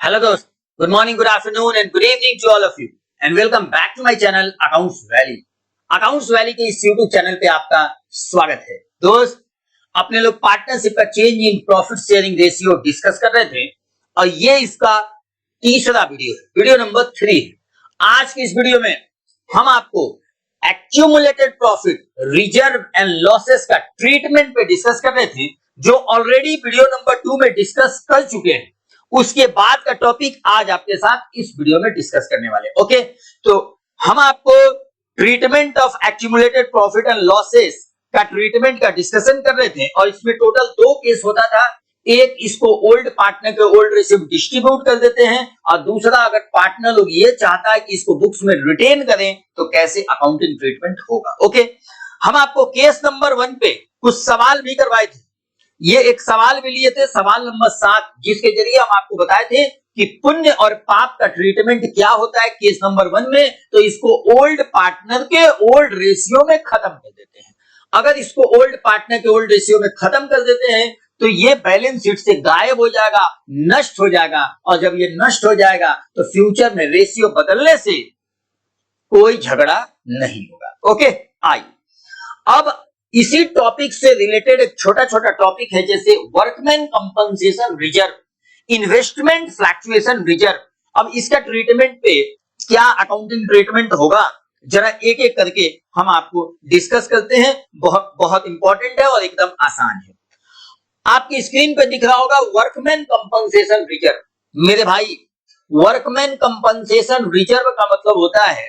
Hello दोस्त, good morning, good afternoon and good evening to all of you and welcome back to my channel accounts valley. Accounts valley के इस YouTube channel पे आपका स्वागत है। दोस्त, अपने लोग पार्टनरशिप का change in profit sharing ratio discuss कर रहे थे और ये इसका तीसरा वीडियो है, वीडियो नंबर 3 है। आज की इस वीडियो में हम आपको accumulated profit, reserve and losses का ट्रीटमेंट पे डिस्कस कर रहे थे, जो ऑलरेडी वीडियो नंबर 2 में डिस्कस कर चुके हैं। उसके बाद का टॉपिक आज आपके साथ इस वीडियो में डिस्कस करने वाले। ओके, तो हम आपको treatment of accumulated profit and losses का ट्रीटमेंट का डिस्कशन कर रहे थे और इसमें टोटल 2 केस होता था। एक, इसको ओल्ड पार्टनर के ओल्ड रेशियो में डिस्ट्रीब्यूट कर देते हैं, और दूसरा, अगर पार्टनर लोग ये चाहता है कि इसको बुक्स में रिटेन करें तो कैसे अकाउंटिंग ट्रीटमेंट होगा। ओके, हम आपको केस नंबर 1 पे कुछ सवाल भी करवाए थे। ये एक सवाल भी लिए थे, सवाल नंबर 7, जिसके जरिए हम आपको बताए थे कि पुण्य और पाप का ट्रीटमेंट क्या होता है केस नंबर 1 में। तो इसको ओल्ड पार्टनर के ओल्ड रेशियो में खत्म कर देते हैं। अगर इसको ओल्ड पार्टनर के ओल्ड रेशियो में खत्म कर देते हैं तो ये बैलेंस शीट से गायब हो जाएगा, नष्ट हो जाएगा, और जब ये नष्ट हो जाएगा तो फ्यूचर में रेशियो बदलने से कोई झगड़ा नहीं होगा। ओके, आई अब इसी टॉपिक से रिलेटेड एक छोटा छोटा टॉपिक है, जैसे workman compensation reserve, investment fluctuation reserve. अब इसका ट्रीटमेंट पे क्या अकाउंटिंग ट्रीटमेंट होगा, जरा एक एक करके हम आपको डिस्कस करते हैं। बहुत बहुत इंपॉर्टेंट है और एकदम आसान है। आपकी स्क्रीन पे दिख रहा होगा वर्कमैन कंपनसेशन रिजर्व। मेरे भाई, वर्कमैन कंपनसेशन रिजर्व का मतलब होता है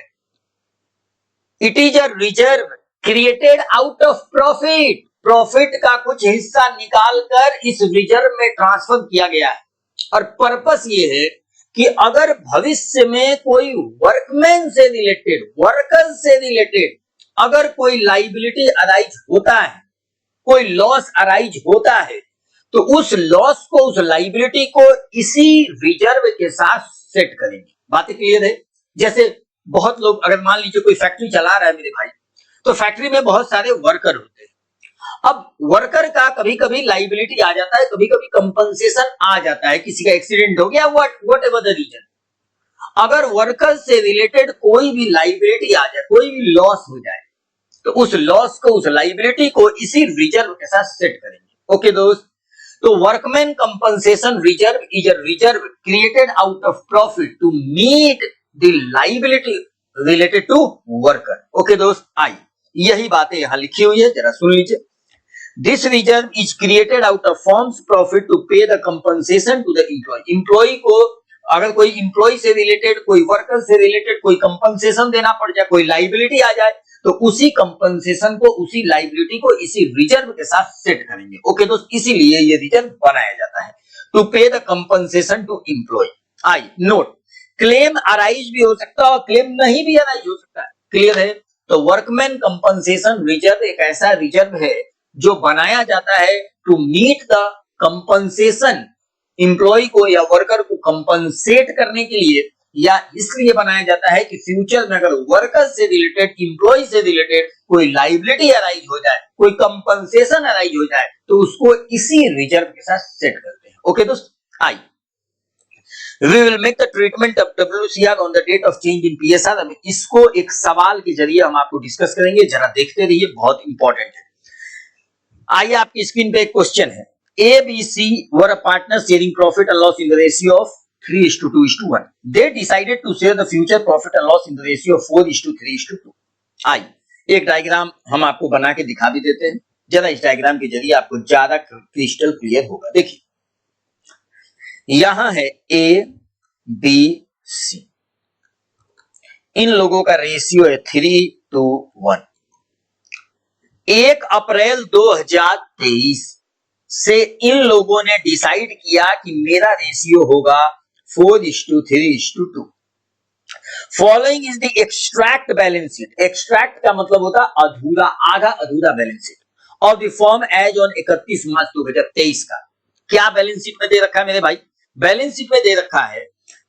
it is a reserve created out of profit. Profit का कुछ हिस्सा निकालकर इस रिजर्व में ट्रांसफर किया गया है, और पर्पस ये है कि अगर भविष्य में कोई वर्कमैन से रिलेटेड, वर्कर से रिलेटेड अगर कोई लाइबिलिटी अराइज होता है, कोई लॉस अराइज होता है, तो उस लॉस को, उस लाइबिलिटी को इसी रिजर्व के साथ सेट करेंगे। बातें क्लियर है? जैसे बहुत लोग, अगर मान लीजिए कोई फैक्ट्री चला रहा है मेरे भाई, तो फैक्ट्री में बहुत सारे वर्कर होते हैं। अब वर्कर का कभी कभी लाइबिलिटी आ जाता है, कभी कभी कंपनसेशन आ जाता है, किसी का एक्सीडेंट हो गया, व्हाट एवर द रीजन। अगर वर्कर से रिलेटेड कोई भी लाइबिलिटी आ जाए, कोई भी लॉस हो जाए, तो उस लॉस को, उस लाइबिलिटी को इसी रिजर्व के साथ सेट करेंगे। ओके दोस्त, तो workman compensation reserve is a reserve created out of profit to meet the liability related to worker. Okay दोस्त, आई यही बातें यहां लिखी हुई है, जरा सुन लीजिए। This reserve is created out of firm's profit to pay the compensation to the employee. Employee को, अगर कोई एम्प्लॉय से रिलेटेड, कोई वर्कर से रिलेटेड कोई कंपनसेशन देना पड़ जाए, कोई लाइबिलिटी आ जाए, तो उसी कंपनसेशन को, उसी लाइबिलिटी को इसी रिजर्व के साथ सेट करेंगे। ओके दोस्त, इसीलिए ये रिजर्व बनाया जाता है, to pay the compensation to employ. I note, claim arise भी हो सकता है और क्लेम नहीं भी अराइज हो सकता है। क्लियर है? तो वर्कमैन कंपनसेशन रिजर्व एक ऐसा रिजर्व है जो बनाया जाता है to meet the compensation, employ को या वर्कर को कंपनसेट करने के लिए, या इसलिए बनाया जाता है कि फ्यूचर में अगर वर्कर से रिलेटेड, एम्प्लॉय से रिलेटेड कोई लाइबिलिटी अराइज हो जाए, कोई कंपनसेशन अराइज हो जाए, तो उसको इसी रिजर्व के साथ सेट करते हैं। ओके दोस्त, आई We will make the treatment of WCR on the date of change in PSR। इसको एक सवाल के जरिए हम आपको डिस्कस करेंगे, जरा देखते रहिए, बहुत इंपॉर्टेंट है। आइए, आपकी स्क्रीन पे एक क्वेश्चन है। A, B, C were a partner sharing profit and loss in the ratio of 3:2:1. They decided to share the future profit and loss in the ratio of 4:3:2। आइए, एक डायग्राम हम आपको बना के दिखा भी देते हैं, जरा इस डायग्राम के जरिए आपको ज्यादा क्रिस्टल क्लियर होगा। देखिए, यहां है A, B, C, इन लोगों का रेशियो है 3:1। 1 अप्रैल 2023 से इन लोगों ने डिसाइड किया कि मेरा रेशियो होगा 4:3:2। Following is the extract balance sheet. Extract का मतलब होता अधूरा, आधा अधूरा balance sheet of the form as on 31 March 2023 का। क्या बैलेंस शीट में दे रखा है मेरे भाई? बैलेंस शीट में दे रखा है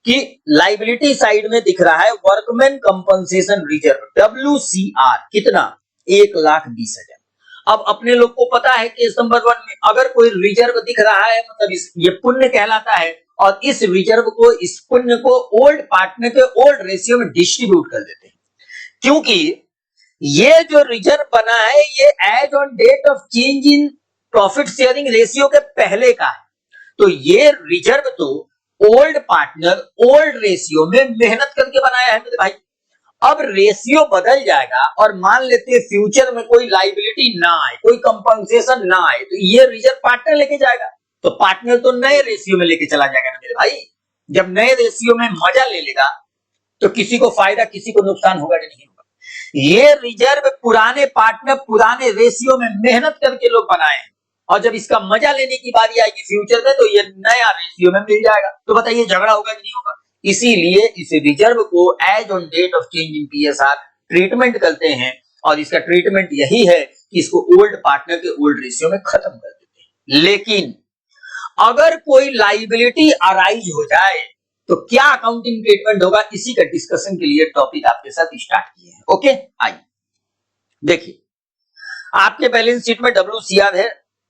कि लाइबिलिटी साइड में दिख रहा है वर्कमैन कंपनसेशन रिजर्व WCR, कितना? 1,20,000। अब अपने लोग को पता है केस नंबर 1 में अगर कोई रिजर्व दिख रहा है, मतलब ये पुण्य कहलाता है, और इस रिजर्व को, इस पुण्य को ओल्ड पार्टनर के ओल्ड रेशियो में डिस्ट्रीब्यूट कर देते हैं। क्योंकि ये जो रिजर्व बना है ये as on date of change in profit sharing ratio के पहले का है, तो ये रिजर्व तो ओल्ड पार्टनर ओल्ड रेशियो में मेहनत करके बनाया है मेरे भाई। अब रेशियो बदल जाएगा और मान लेते हैं फ्यूचर में कोई लाइबिलिटी ना आए, कोई कंपनसेशन ना आए, तो ये रिजर्व पार्टनर लेके जाएगा, तो पार्टनर तो नए रेशियो में लेके चला जाएगा ना मेरे भाई। जब नए रेशियो में मजा ले लेगा तो किसी को फायदा किसी को नुकसान होगा कि नहीं होगा। ये रिजर्व पुराने पार्टनर पुराने रेशियो में मेहनत करके लोग बनाए हैं, और जब इसका मजा लेने की बारी आएगी फ्यूचर में तो ये नया रेशियो में मिल जाएगा। तो बताइए झगड़ा होगा कि नहीं होगा। इसीलिए इस रिजर्व को as on date of change in PSR treatment करते हैं, और इसका ट्रीटमेंट यही है कि इसको ओल्ड पार्टनर के ओल्ड रेशियो में खत्म कर देते हैं। लेकिन अगर कोई लाइबिलिटी अराइज हो जाए तो क्या अकाउंटिंग ट्रीटमेंट होगा, इसी का डिस्कशन के लिए टॉपिक आपके साथ स्टार्ट किए हैं। ओके, आइए देखिए, आपके बैलेंस शीट में WCR है,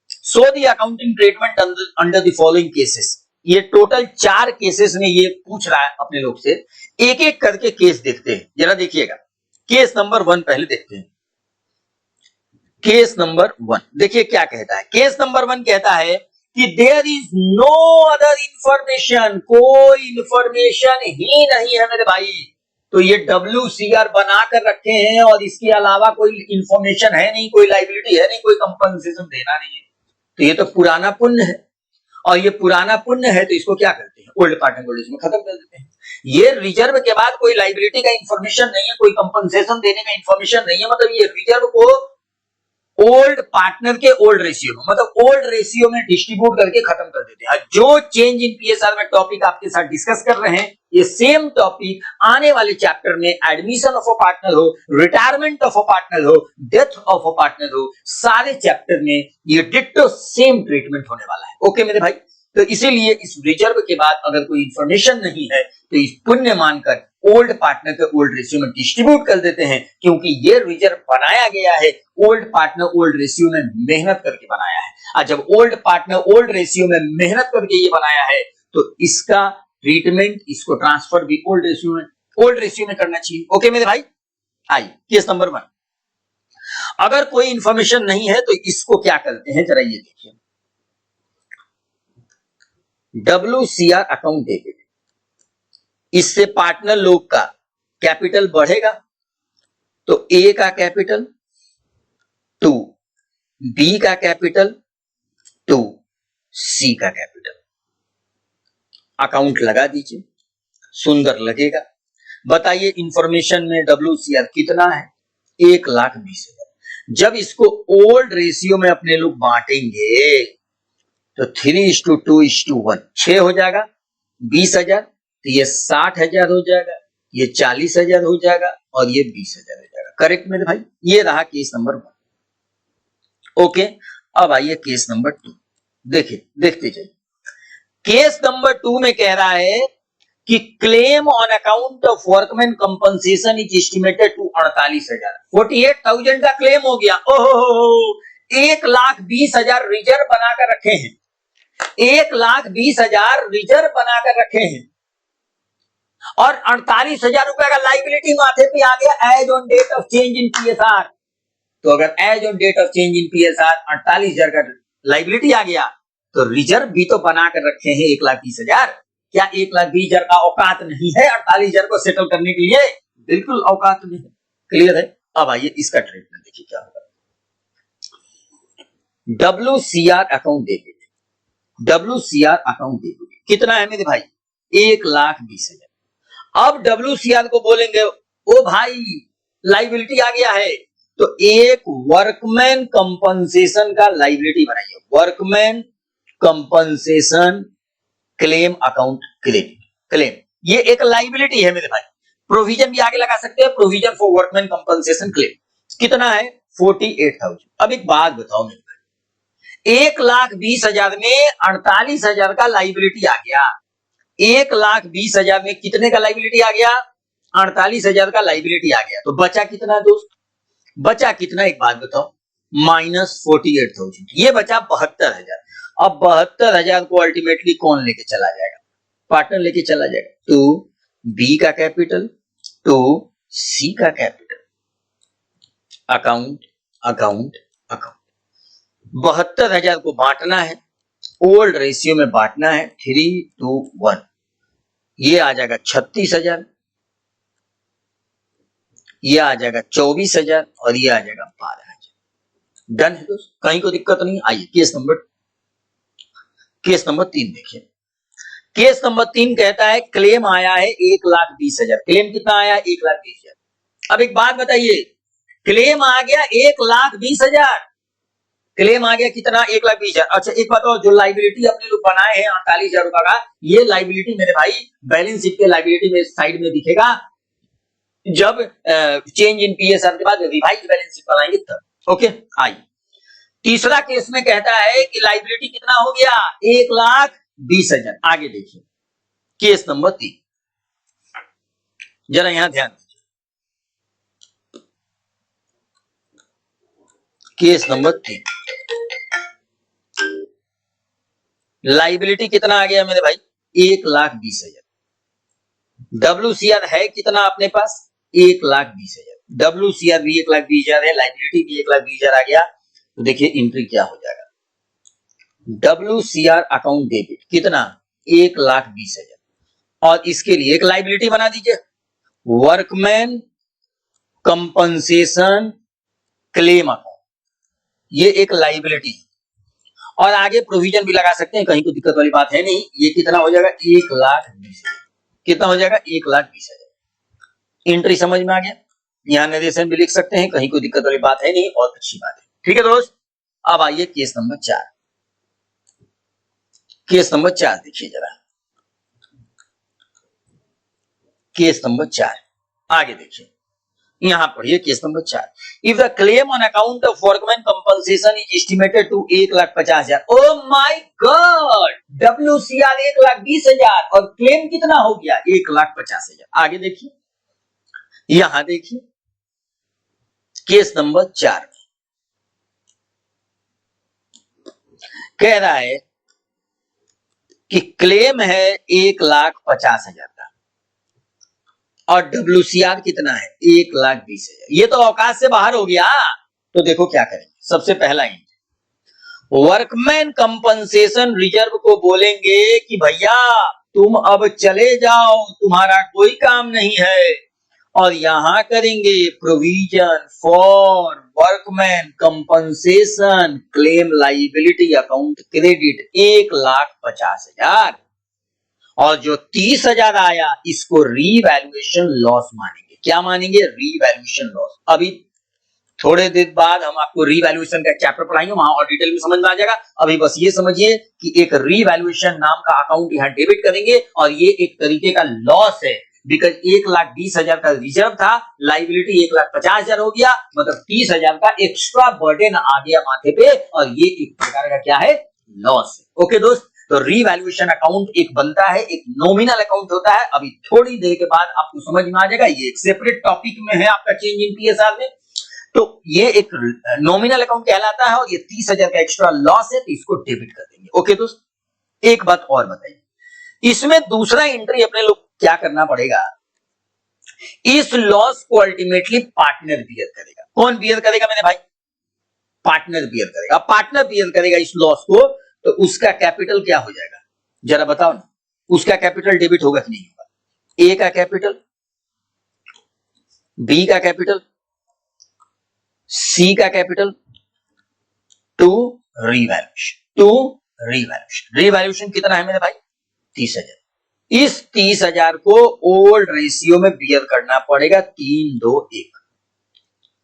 so the accounting treatment under the following cases. ये टोटल 4 केसेस में ये पूछ रहा है अपने लोग से, एक एक करके केस देखते हैं। जरा देखिएगा, केस नंबर 1 पहले देखते हैं। केस नंबर 1 देखिए क्या कहता है। केस नंबर 1 कहता है कि there is no other information, कोई इंफॉर्मेशन ही नहीं है मेरे भाई। तो ये WCR बनाकर रखे हैं और इसके अलावा कोई इंफॉर्मेशन है नहीं, कोई लाइबिलिटी है नहीं, कोई कंपनसेशन देना नहीं है, तो ये तो पुराना पुण्य है। और ये पुराना पुण्य है तो इसको क्या करते हैं, ओल्ड पार्टनर को इसमें खत्म कर देते हैं। ये रिजर्व के बाद कोई लाइबिलिटी का इंफॉर्मेशन नहीं है, कोई कंपनसेशन देने का इंफॉर्मेशन नहीं है, मतलब ये रिजर्व को ओल्ड पार्टनर के ओल्ड रेशियो में, मतलब ओल्ड रेशियो में डिस्ट्रीब्यूट करके खत्म कर देते हैं। जो चेंज इन पीएसआर में टॉपिक आपके साथ डिस्कस कर रहे हैं, ये सेम टॉपिक आने वाले चैप्टर में एडमिशन ऑफ अ पार्टनर हो, रिटायरमेंट ऑफ अ पार्टनर हो, डेथ ऑफ अ पार्टनर हो, सारे चैप्टर में ये डिट्टो सेम ट्रीटमेंट होने वाला है। ओके मेरे भाई, तो इसीलिए इस रिजर्व के बाद अगर कोई इंफॉर्मेशन नहीं है तो इस पुण्य मानकर ओल्ड पार्टनर के ओल्ड रेशियो में डिस्ट्रीब्यूट कर देते हैं, क्योंकि ये रिजर्व बनाया गया है ओल्ड पार्टनर ओल्ड रेशियो में मेहनत करके बनाया है। और जब ओल्ड पार्टनर ओल्ड रेशियो में मेहनत करके ये बनाया है तो इसका ट्रीटमेंट, इसको ट्रांसफर भी ओल्ड रेशियो में करना चाहिए। ओके मेरे भाई, आइए केस नंबर 1। अगर कोई इंफॉर्मेशन नहीं है तो इसको क्या करते हैं, जरा ये देखिए। WCR अकाउंट डेबिट, इससे पार्टनर लोग का कैपिटल बढ़ेगा, तो A का कैपिटल 2, B का कैपिटल 2, C का कैपिटल। अकाउंट लगा दीजिए, सुंदर लगेगा। बताइए इंफॉर्मेशन में WCR कितना है, 1,20,000। जब इसको ओल्ड रेशियो में अपने लोग बांटेंगे तो 3:2:1, 6 हो जाएगा, 20,000, तो ये 60,000 हो जाएगा, ये 40,000 हो जाएगा और ये 20,000 हो जाएगा। करेक्ट मेरे भाई, ये रहा केस नंबर 1। ओके, अब आइए केस नंबर 2, देखिए देखते जाइए। केस नंबर 2 में कह रहा है कि claim on account of workman compensation is estimated to 48,000। 48,000 का क्लेम हो गया। ओहो, 1,20,000 रिजर्व बनाकर रखे हैं, 1,20,000 रिजर्व बनाकर रखे हैं और 48,000 रुपए का लाइबिलिटी माथे पे आ गया as on date of change in PSR. तो अगर as on date of change in PSR 48,000 का लाइबिलिटी आ गया तो रिजर्व भी तो बनाकर रखे हैं 1,20,000। क्या 1,20,000 का औकात नहीं है 48,000 को सेटल करने के लिए? बिल्कुल औकात नहीं है। क्लियर है? अब आइए इसका ट्रीटमेंट देखिए क्या होगा। WCR account debit, WCR account debit कितना है मेरे भाई, 1,20,000। अब WCR को बोलेंगे ओ भाई लाइबिलिटी आ गया है, तो एक वर्कमैन कंपनसेशन का लाइबिलिटी बनाइए, workman compensation claim account claim, ये एक लाइबिलिटी है मेरे भाई। प्रोविजन भी आगे लगा सकते हैं, provision for workman compensation claim कितना है, 48,000। अब एक बात बताओ मेरे भाई, 1,20,000 में 48,000 का लाइबिलिटी आ गया, 1,20,000 में कितने का लाइबिलिटी आ गया, 48,000 का लाइबिलिटी आ गया, तो बचा कितना दोस्त, बचा कितना एक बात बताओ, -48,000, ये बचा 72,000। अब 72,000 को अल्टीमेटली कौन लेके चला जाएगा, पार्टनर लेके चला जाएगा टू बी का कैपिटल टू सी का कैपिटल, अकाउंट अकाउंट अकाउंट। 72,000 को बांटना है, ओल्ड रेशियो में बांटना है 3:1, ये आ जाएगा 36,000, ये आ जाएगा 24,000 और ये आ जाएगा 12,000। डन है दोस्त, कहीं को दिक्कत नहीं। आइए केस नंबर 3 देखिए। केस नंबर 3 कहता है क्लेम आया है 1,20,000। क्लेम कितना आया? 1,20,000। अब एक बात बताइए, क्लेम आ गया 1,20,000, क्लेम आ गया कितना? 1,20,000। अच्छा एक बात और, जो लाइबिलिटी अपने लोग बनाए हैं 48,000 रुपए का, ये लाइबिलिटी मेरे भाई बैलेंस शीट के लाइबिलिटी में साइड में दिखेगा जब चेंज इन पीएसआर के बाद रिवाइज बैलेंस शीट बनाएंगे तब। ओके, आइए तीसरा केस में कहता है कि लाइबिलिटी कितना हो गया? 1,20,000। आगे देखिए केस नंबर 3, जरा यहां ध्यान दीजिए। केस नंबर 3, लाइबिलिटी कितना आ गया मेरे भाई? 1,20,000। WCR है कितना अपने पास? 1,20,000। WCR भी 1,20,000 है, लाइबिलिटी भी 1,20,000 आ गया। तो देखिए एंट्री क्या हो जाएगा। WCR अकाउंट डेबिट कितना? 1,20,000। और इसके लिए एक लाइबिलिटी बना दीजिए, वर्कमैन कंपनसेशन क्लेम अकाउंट, ये एक लाइबिलिटी। और आगे प्रोविजन भी लगा सकते हैं, कहीं कोई दिक्कत वाली बात है नहीं। ये कितना हो जाएगा? 1,20,000। कितना हो जाएगा? 1,20,000। एंट्री समझ में आ गया? यहां निर्देशन भी लिख सकते हैं, कहीं कोई दिक्कत वाली बात है नहीं और अच्छी बात है। ठीक है दोस्त, अब आइए केस नंबर 4। केस नंबर 4 देखिए जरा, केस नंबर 4 आगे देखिए, यहां पढ़िए case number 4। If the claim on account of workman compensation is estimated to 1,50,000। Oh my god, WCR 1,20,000 और क्लेम कितना हो गया? 1,50,000। आगे देखिए, यहां देखिए केस नंबर 4 कह रहा है कि क्लेम है 1,50,000 का और WCR कितना है? 1,20,000। ये तो औकात से बाहर हो गया। तो देखो क्या करेंगे। सबसे पहला वर्कमैन कंपनसेशन रिजर्व को बोलेंगे कि भैया तुम अब चले जाओ, तुम्हारा कोई काम नहीं है। और यहां करेंगे provision for workman compensation claim liability account credit 1,50,000 और जो 30,000 आया इसको रीवैल्यूएशन लॉस मानेंगे। क्या मानेंगे? Revaluation loss. अभी थोड़े देर बाद हम आपको रीवैल्यूएशन का चैप्टर पढ़ाएंगे, वहां और डिटेल में समझ में आ जाएगा। अभी बस ये समझिए कि एक रीवैल्यूएशन नाम का अकाउंट यहां डेबिट करेंगे और ये एक तरीके का लॉस है, बिकॉज 1,20,000 का रिजर्व था, लाइबिलिटी 1,50,000 हो गया, मतलब 30,000 का एक्स्ट्रा बर्डन आ गया माथे पे और ये एक प्रकार का क्या है? लॉस है। ओके दोस्त, तो रीवैल्यूएशन अकाउंट एक बनता है, एक नॉमिनल अकाउंट होता है। अभी थोड़ी देर के बाद आपको समझ में आ जाएगा, ये एक सेपरेट टॉपिक में है आपका चेंज इन पीएसआर में। तो ये एक नॉमिनल अकाउंट कहलाता है और ये 30,000 का एक्स्ट्रा लॉस है, तो इसको डेबिट कर देंगे। ओके दोस्त, एक बात और बताइए, इसमें दूसरा एंट्री अपने लोग क्या करना पड़ेगा? इस लॉस को अल्टीमेटली पार्टनर बियर करेगा। कौन बियर करेगा मेरे भाई? पार्टनर बियर करेगा। पार्टनर बियर करेगा इस लॉस को, तो उसका कैपिटल क्या हो जाएगा? जरा बताओ ना, उसका कैपिटल डेबिट होगा कि नहीं होगा? ए का कैपिटल, बी का कैपिटल, सी का कैपिटल टू रीवैल्यूएशन। रीवैल्यूएशन कितना है मेरे भाई? 30,000। इस 30,000 को ओल्ड रेशियो में बियर करना पड़ेगा 3:2:1।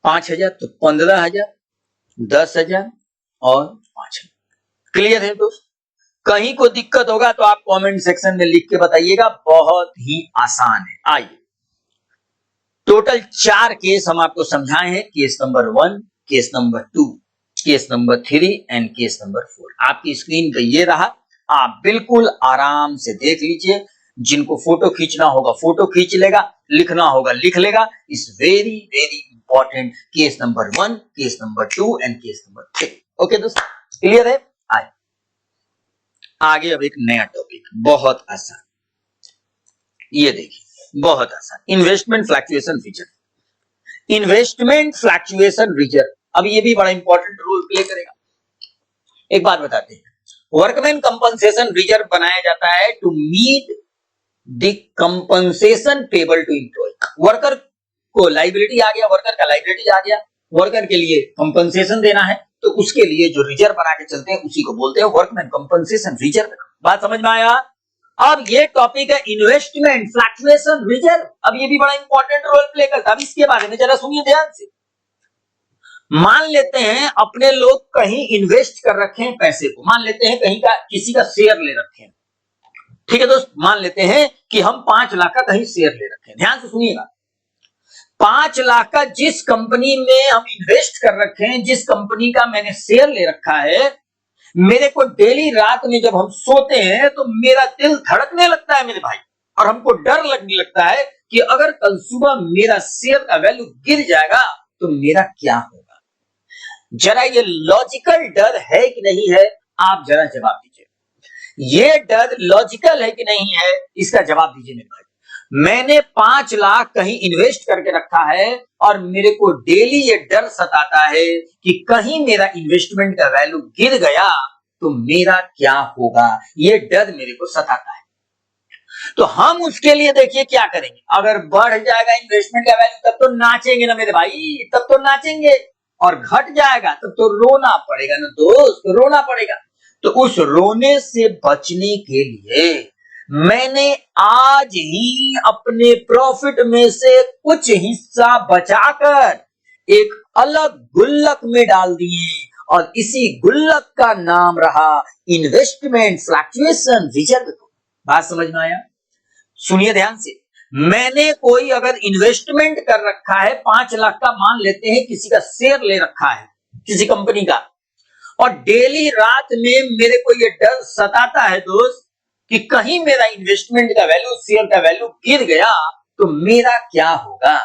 5,000 तो 15,000, 10,000 और 5,000। क्लियर है दोस्त? कहीं को दिक्कत होगा तो आप कमेंट सेक्शन में लिख के बताइएगा, बहुत ही आसान है। आइए टोटल 4 केस हम आपको समझाए हैं, case number 1, case number 2, case number 3 and case number 4 आपकी स्क्रीन पे ये रहा। आप बिल्कुल आराम से देख लीजिए, जिनको फोटो खींचना होगा फोटो खींच लेगा, लिखना होगा लिख लेगा। इस very very important case number 1, case number 2 and case number 3। Okay दोस्त, क्लियर है? आइए आगे अब एक नया टॉपिक, बहुत आसान। ये देखिए बहुत आसान, investment fluctuation reserve. Investment fluctuation reserve अब ये भी बड़ा इंपॉर्टेंट रोल प्ले करेगा। एक बात बताते हैं, वर्कमैन कंपनसेशन रिजर्व बनाया जाता है to meet the compensation payable to employ. Worker को लाइबिलिटी आ गया, वर्कर का लाइबिलिटी आ गया, वर्कर के लिए कंपनसेशन देना है, तो उसके लिए जो रिजर्व बना के चलते हैं उसी को बोलते हैं वर्कमैन कंपनसेशन रिजर्व। बात समझ में आया? अब ये टॉपिक है इन्वेस्टमेंट फ्लक्चुएशन रिजर्व। अब ये भी बड़ा इंपॉर्टेंट रोल प्ले करता है। अब इसके बारे में जरा सुनिए ध्यान से। मान लेते हैं अपने लोग कहीं इन्वेस्ट कर रखे हैं पैसे को, मान लेते हैं कहीं का किसी का शेयर ले रखे हैं, ठीक है दोस्त, मान लेते हैं कि हम 5 लाख का कहीं शेयर ले रखे हैं। ध्यान से सुनिएगा, 5 लाख का जिस कंपनी में हम इन्वेस्ट कर रखे हैं, जिस कंपनी का मैंने शेयर ले रखा है, मेरे को डेली रात में जब हम सोते हैं तो मेरा दिल धड़कने लगता है मेरे भाई, और हमको डर लगने लगता है कि अगर कल सुबह मेरा शेयर का वैल्यू गिर जाएगा तो मेरा क्या होगा। जरा ये लॉजिकल डर है कि नहीं है, आप जरा जवाब दीजिए। ये डर लॉजिकल है कि नहीं है, इसका जवाब दीजिए मेरे भाई। मैंने 5 लाख कहीं इन्वेस्ट करके रखा है और मेरे को डेली ये डर सताता है कि कहीं मेरा इन्वेस्टमेंट का वैल्यू गिर गया तो मेरा क्या होगा, ये डर मेरे को सताता है। तो हम उसके लिए देखिए क्या करेंगे, अगर बढ़ जाएगा इन्वेस्टमेंट का वैल्यू तब तो नाचेंगे ना मेरे भाई, तब तो नाचेंगे, और घट जाएगा तब तो रोना पड़ेगा ना दोस्त, रोना पड़ेगा। तो उस रोने से बचने के लिए मैंने आज ही अपने प्रॉफिट में से कुछ हिस्सा बचाकर एक अलग गुल्लक में डाल दिए, और इसी गुल्लक का नाम रहा इन्वेस्टमेंट फ्लक्चुएशन रिजर्व। बात समझ में आया? सुनिए ध्यान से। मैंने कोई अगर इन्वेस्टमेंट कर रखा है 5 लाख का, मान लेते हैं किसी का शेयर ले रखा है किसी कंपनी का, और डेली रात में मेरे को ये डर सताता है दोस्त कि कहीं मेरा इन्वेस्टमेंट का वैल्यू, शेयर का वैल्यू गिर गया तो मेरा क्या होगा।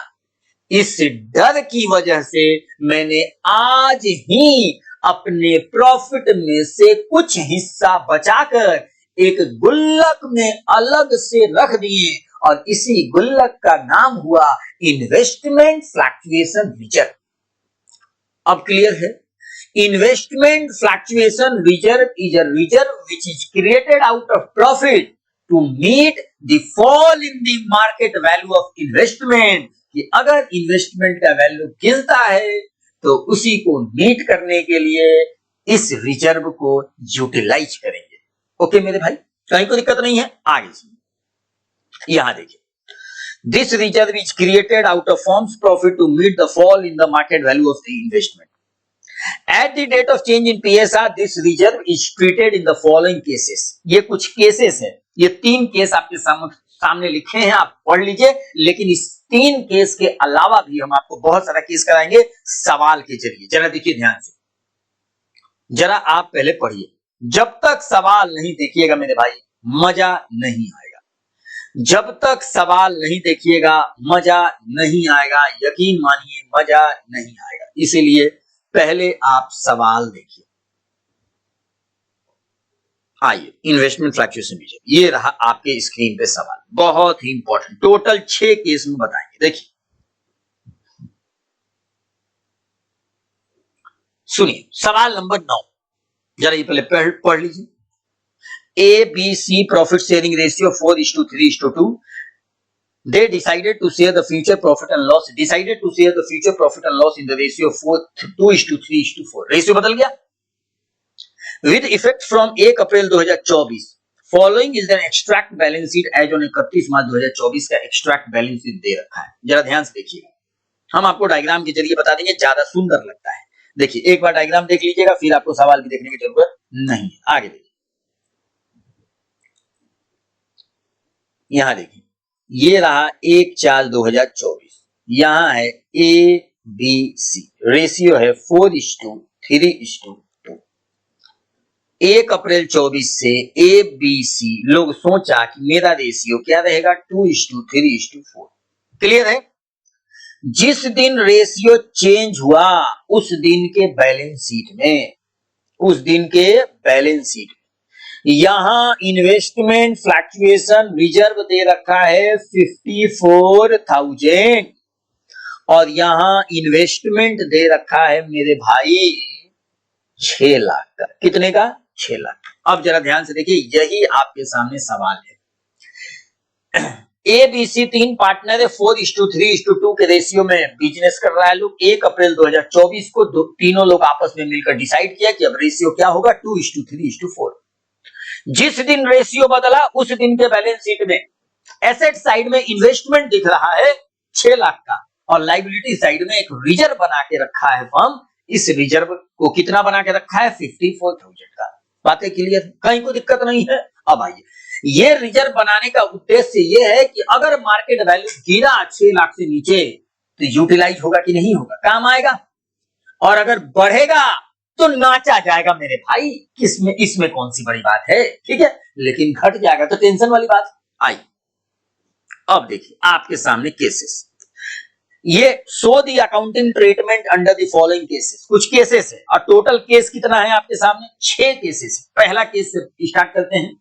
इस डर की वजह से मैंने आज ही अपने प्रॉफिट में से कुछ हिस्सा बचाकर एक गुल्लक में अलग से रख दिए, और इसी गुल्लक का नाम हुआ इन्वेस्टमेंट फ्लक्चुएशन रिजर्व। अब क्लियर है? Investment fluctuation reserve is a reserve which is created out of profit to meet the fall in the market value of investment. कि अगर इन्वेस्टमेंट का वैल्यू गिरता है तो उसी को मीट करने के लिए इस रिजर्व को यूटिलाइज करेंगे। ओके मेरे भाई, कहीं कोई दिक्कत नहीं है? आगे सुनिए, यहां देखिए, this reserve is created out of firm's profit to meet the fall in the market value of the investment. At the date of change in PSR, this reserve is treated in the following cases. ये कुछ cases हैं, ये 3 case आपके सामने लिखे हैं, आप पढ़ लीजिए। लेकिन इस 3 केस के अलावा भी हम आपको बहुत सारा केस कराएंगे सवाल के जरिए। जरा देखिए ध्यान से, जरा आप पहले पढ़िए। जब तक सवाल नहीं देखिएगा मेरे भाई मजा नहीं आएगा, जब तक सवाल नहीं देखिएगा मजा नहीं आएगा, यकीन मानिए मजा नहीं आएगा। इसीलिए पहले आप सवाल देखिए। आइए, इन्वेस्टमेंट फ्लक्चुएशन रिजर्व, ये रहा आपके स्क्रीन पे सवाल, बहुत ही इंपॉर्टेंट, टोटल 6 केस में बताएंगे। देखिए सुनिए, सवाल नंबर 9, जरा ये पहले पढ़ लीजिए। A B C profit sharing ratio 4:3:2। They decided to share the future profit and loss. Decided to share the future profit and loss in the ratio of 2:3:4. Ratio बदल गया। With effect from 1 April 2024. Following is the extract balance sheet as on 31 मार्च 2024 का extract balance sheet दे रखा है। जरा ध्यान से देखिएगा, हम आपको डायग्राम के जरिए बता देंगे, ज्यादा सुंदर लगता है। देखिए एक बार डायग्राम देख लीजिएगा, फिर आपको सवाल की देखने की जरूरत नहीं है। आगे देखिए, यहां देखिए, ये रहा 1/4/2024, यहां है ए बी सी, रेशियो है 4:3:2। 1 अप्रैल 24 से ए बी सी लोग सोचा कि मेरा रेशियो क्या रहेगा, 2:3:4। क्लियर है? जिस दिन रेशियो चेंज हुआ उस दिन के बैलेंस शीट में, यहां इन्वेस्टमेंट फ्लक्चुएशन रिजर्व दे रखा है 54,000 और यहां इन्वेस्टमेंट दे रखा है मेरे भाई 6 लाख का। कितने का? 6 लाख। अब जरा ध्यान से देखिए, यही आपके सामने सवाल है। ए बी सी 3 पार्टनर है, 4:3:2 के रेशियो में बिजनेस कर रहा है लोग। 1 अप्रैल 2024 को तीनों लोग आपस में मिलकर डिसाइड किया कि अब रेशियो क्या होगा, 2:3:4। जिस दिन रेशियो बदला उस दिन के बैलेंस शीट में एसेट साइड में इन्वेस्टमेंट दिख रहा है 6 लाख का और लाइबिलिटी साइड में एक रिजर्व बना के रखा है फर्म। इस रिजर्व को कितना बना के रखा है? 54,000 का। बातें क्लियर? कहीं कोई दिक्कत नहीं है? अब आइए, ये रिजर्व बनाने का उद्देश्य ये है कि अगर मार्केट वैल्यू गिरा 6 लाख से नीचे तो यूटिलाइज होगा कि नहीं होगा, काम आएगा। और अगर बढ़ेगा तो नाचा जाएगा मेरे भाई। किसमें? इसमें कौन सी बड़ी बात है, ठीक है। लेकिन घट जाएगा तो टेंशन वाली बात। आई अब देखिए आपके सामने केसेस, ये show the accounting treatment under the following cases. कुछ केसेस है और टोटल केस कितना है आपके सामने? 6 केसेस। पहला केस से स्टार्ट करते हैं।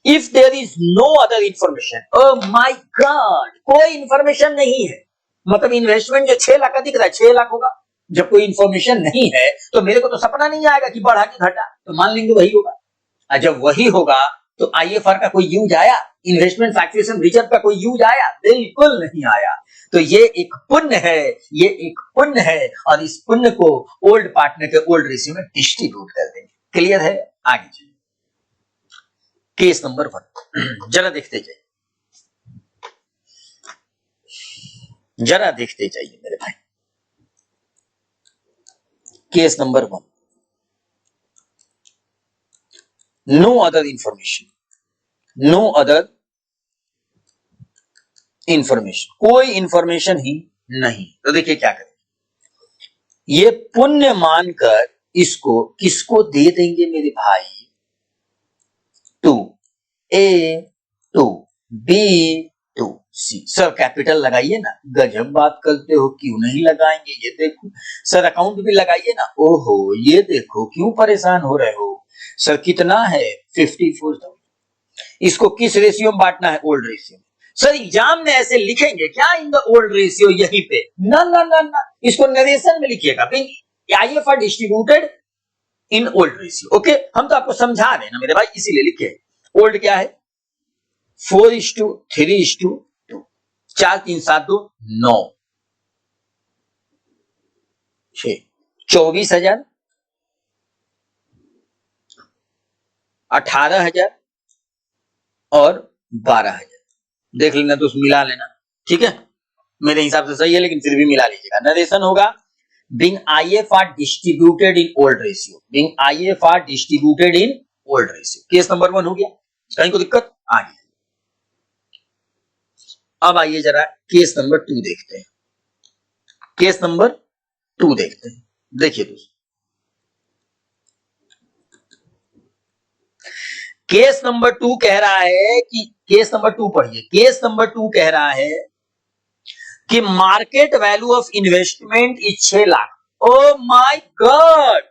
If there is no other information, oh my God, कोई इंफॉर्मेशन नहीं है, मतलब इन्वेस्टमेंट जो 6 लाख का दिख रहा है 6 लाख होगा। जब कोई इंफॉर्मेशन नहीं है तो मेरे को तो सपना नहीं आएगा कि बढ़ा कि घटा, तो मान लेंगे वही होगा। और जब वही होगा तो आईएफआर का कोई यूज आया? इन्वेस्टमेंट फ्लक्चुएशन रिजर्व का कोई यूज आया? बिल्कुल नहीं आया। तो ये एक पुण्य है, ये एक पुण्य है और इस पुण्य को ओल्ड पार्टनर के ओल्ड रेशियो में डिस्ट्रीब्यूट कर देंगे। क्लियर है? आगे चलिए केस नंबर 1 जरा देखते जाइए, जरा देखते जाइए मेरे भाई। Case number 1, no other information, no other information, कोई इंफॉर्मेशन ही नहीं। तो देखिए क्या करें, ये पुण्य मानकर इसको किसको दे देंगे मेरे भाई? 2 A, 2 B, 2 C। Sir capital लगाइए ना। गजब बात करते हो, क्यों नहीं लगाएंगे? ये देखो सर, अकाउंट भी लगाइए ना। ओहो ये देखो, क्यों परेशान हो रहे हो? सर कितना है? 54,000। इसको किस रेशियो में बांटना है? ओल्ड रेशियो में। सर एग्जाम में ऐसे लिखेंगे क्या इन द ओल्ड रेशियो यहीं पे? ना ना ना ना, इसको नरेशन में लिखिएगा, IFR distributed in old ratio. Okay, हम तो आपको समझा रहे हैं ना मेरे भाई, इसीलिए लिखे। ओल्ड क्या है? 4:3:2, 4 3 7 2 9 6, 24,000, 18,000 और 12,000। देख लेना तो मिला लेना, ठीक है। मेरे हिसाब से सही है लेकिन फिर भी मिला लीजिएगा। नरेशन होगा being IFR distributed in old ratio, being IFR distributed in old ratio। Case number 1 हो गया, कहीं को दिक्कत? आगे अब आइए जरा केस नंबर 2 देखते हैं। केस नंबर 2 देखते हैं। देखिए दोस्तों, केस नंबर 2 कह रहा है कि, केस नंबर 2 पढ़िए। केस नंबर 2 कह रहा है कि market value of investment is 6 lakh. O my God,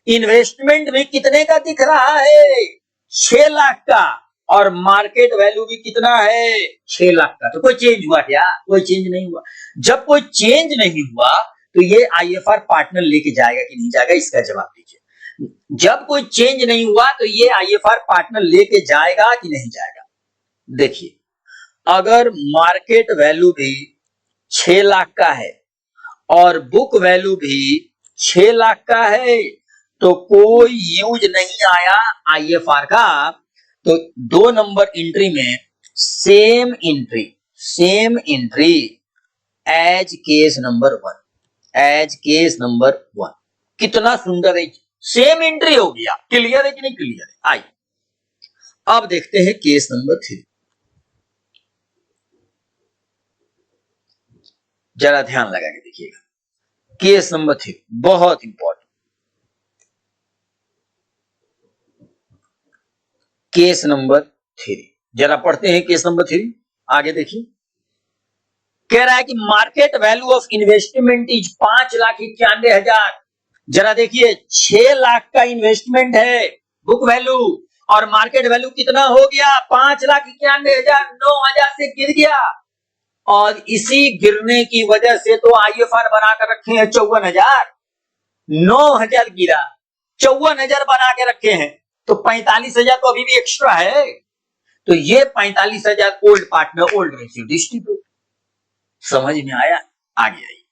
investment भी कितने का दिख रहा है? 6 लाख का, और मार्केट वैल्यू भी कितना है? 6 लाख का। तो कोई चेंज हुआ क्या? कोई चेंज नहीं हुआ। जब कोई चेंज नहीं हुआ तो ये आईएफआर पार्टनर लेके जाएगा कि नहीं जाएगा, इसका जवाब दीजिए। जब कोई चेंज नहीं हुआ तो ये आईएफआर पार्टनर लेके जाएगा कि नहीं जाएगा? देखिए, अगर मार्केट वैल्यू भी 6 लाख का है और बुक वैल्यू भी 6 लाख का है तो कोई यूज नहीं आया आईएफआर का। तो 2 नंबर एंट्री में same entry as case number 1, as case number 1। कितना सुंदर है, सेम एंट्री हो गया। क्लियर है कि नहीं क्लियर है? आइए अब देखते हैं केस नंबर 3। जरा ध्यान लगा के देखिएगा। केस नंबर 3 बहुत इंपॉर्टेंट। केस नंबर 3 जरा पढ़ते हैं। केस नंबर 3 आगे देखिए, कह रहा है कि market value of investment is 5,91,000। जरा देखिए, 6 लाख का इन्वेस्टमेंट है बुक वैल्यू और मार्केट वैल्यू कितना हो गया? 5,91,000 से गिर गया। और इसी गिरने की वजह से तो IFR बनाकर रखे हैं 54,000। 9,000 गिरा, 54,000 बना के रखे हैं, तो 45,000 तो अभी भी एक्स्ट्रा है। तो ये 45,000 old partner, old ratio distribute. समझ में आया? आगे आइए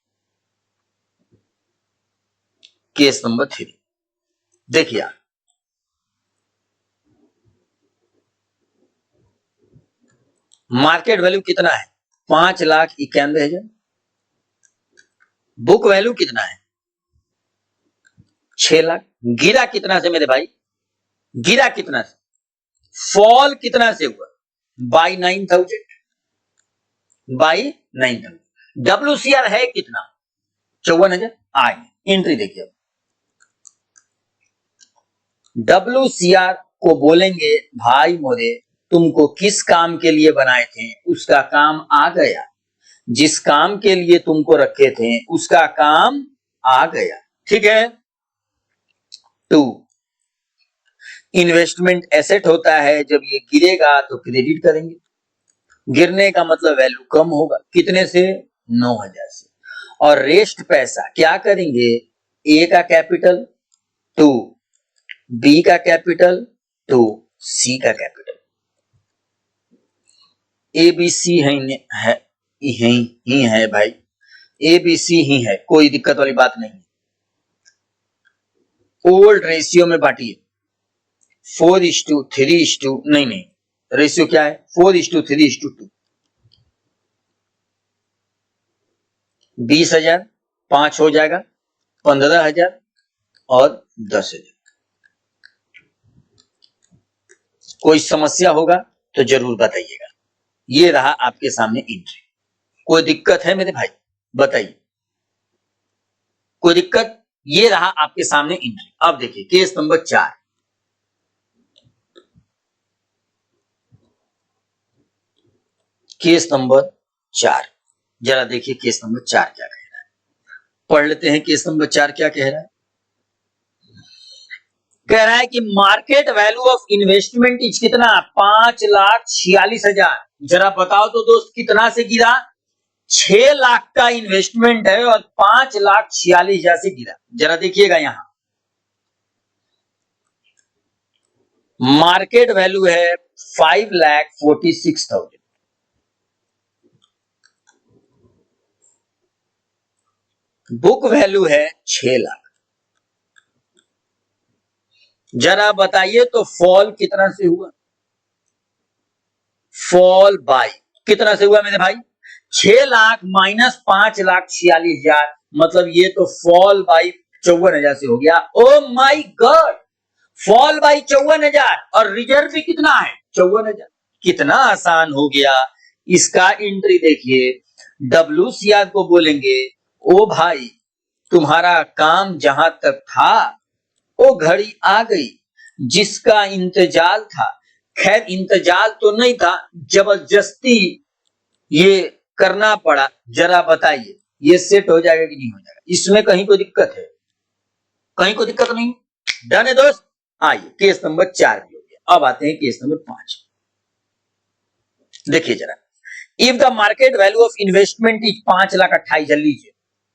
केस नंबर 3। देखिए मार्केट वैल्यू कितना है? 5,91,000। बुक वैल्यू कितना है? 6 लाख। गिरा कितना से मेरे भाई? गिरा कितना से? फॉल कितना से हुआ? बाई 9,000। बाई 9,000। WCR है कितना? 54,000। आगे एंट्री देखिए। WCR को बोलेंगे भाई मोरे तुमको किस काम के लिए बनाए थे, उसका काम आ गया। जिस काम के लिए तुमको रखे थे उसका काम आ गया। ठीक है। 2, इन्वेस्टमेंट एसेट होता है, जब ये गिरेगा तो क्रेडिट करेंगे। गिरने का मतलब वैल्यू कम होगा। कितने से? 9,000 से। और रेस्ट पैसा क्या करेंगे? ए का कैपिटल टू बी का कैपिटल टू सी का कैपिटल। ABC है भाई, ABC ही है, कोई दिक्कत वाली बात नहीं। ओल्ड रेशियो में बांटिए 4:3 नहीं, रेशियो क्या है? 4:3:2। 20,000 5 हो जाएगा, 15,000 और 10,000। कोई समस्या होगा तो जरूर बताइएगा। ये रहा आपके सामने एंट्री। कोई दिक्कत है मेरे भाई? बताइए, कोई दिक्कत? ये रहा आपके सामने एंट्री। अब देखिए केस नंबर 4। केस नंबर 4 जरा देखिए केस नंबर 4 क्या कह रहा है। पढ़ लेते हैं केस नंबर 4 क्या कह रहा है। कह रहा है कि market value of investment is कितना? 5,46,000। जरा बताओ तो दोस्त कितना से गिरा? 6 लाख का इन्वेस्टमेंट है और 5,46,000 से गिरा। जरा देखिएगा यहां मार्केट वैल्यू है 5,46,000। बुक वैल्यू है 6 लाख। जरा बताइए तो फॉल कितना से हुआ? फॉल बाय कितना से हुआ मेरे भाई? 6 लाख माइनस 5,46,000, मतलब ये तो फॉल बाई 54,000 से हो गया। ओ माय गॉड, फॉल बाई 54,000 और रिजर्व भी कितना है? 54,000। कितना आसान हो गया। इसका एंट्री देखिए। WCR को बोलेंगे ओ भाई तुम्हारा काम जहां तक था वो घड़ी आ गई जिसका इंतजार था। खैर इंतजार तो नहीं था, जबरदस्ती ये करना पड़ा। जरा बताइए ये सेट हो जाएगा कि नहीं हो जाएगा? इसमें कहीं कोई दिक्कत है? कहीं कोई दिक्कत नहीं। डन है दोस्त। आइए केस नंबर 4 भी हो गया। अब आते हैं केस नंबर 5। देखिए जरा, if the market value of investment is 5,28,000। लीजिए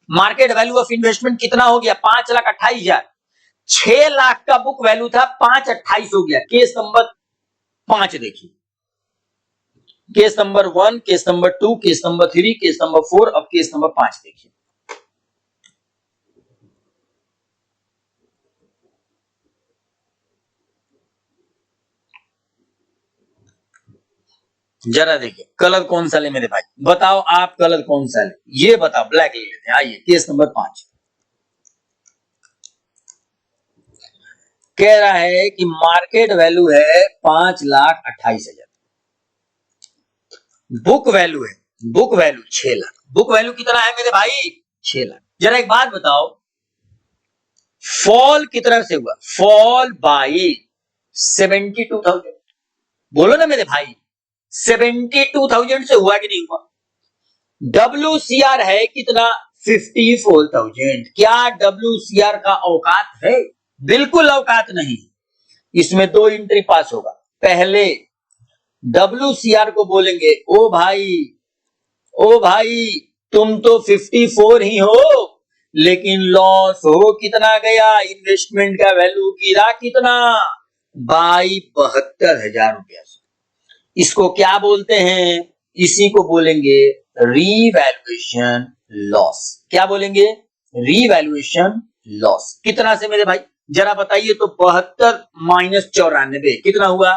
मार्केट वैल्यू ऑफ इन्वेस्टमेंट कितना हो गया? 5,28,000। 6 लाख का बुक वैल्यू था, 5,28,000 हो गया। केस नंबर 5 देखिए। Case number 1, case number 2, case number 3, case number 4, अब केस नंबर 5 देखिए। जरा देखिए कलर कौन सा ले मेरे भाई? बताओ आप कलर कौन सा ले? ये बताओ, ब्लैक ले लेते हैं। आइए केस नंबर 5 कह रहा है कि मार्केट वैल्यू है 5,28,000। बुक वैल्यू है, book value 6 lakh. Book value कितना है मेरे भाई? 6 लाख। जरा एक बात बताओ, फॉल कितना से हुआ? Fall by 72,000। बोलो ना मेरे भाई, 72,000 से हुआ कि नहीं हुआ? WCR है कितना? 54,000। क्या WCR का औकात है? बिल्कुल औकात नहीं। इसमें 2 एंट्री पास होगा। पहले WCR को बोलेंगे ओ भाई तुम तो 54 ही हो, लेकिन लॉस हो कितना गया, इन्वेस्टमेंट का वैल्यू गिरा कितना, बाई 72,000 रुपया। इसको क्या बोलते हैं, इसी को बोलेंगे रीवैल्यूएशन लॉस। क्या बोलेंगे, रीवैल्यूएशन लॉस। कितना से मेरे भाई जरा बताइए तो, 72 माइनस 94 कितना हुआ,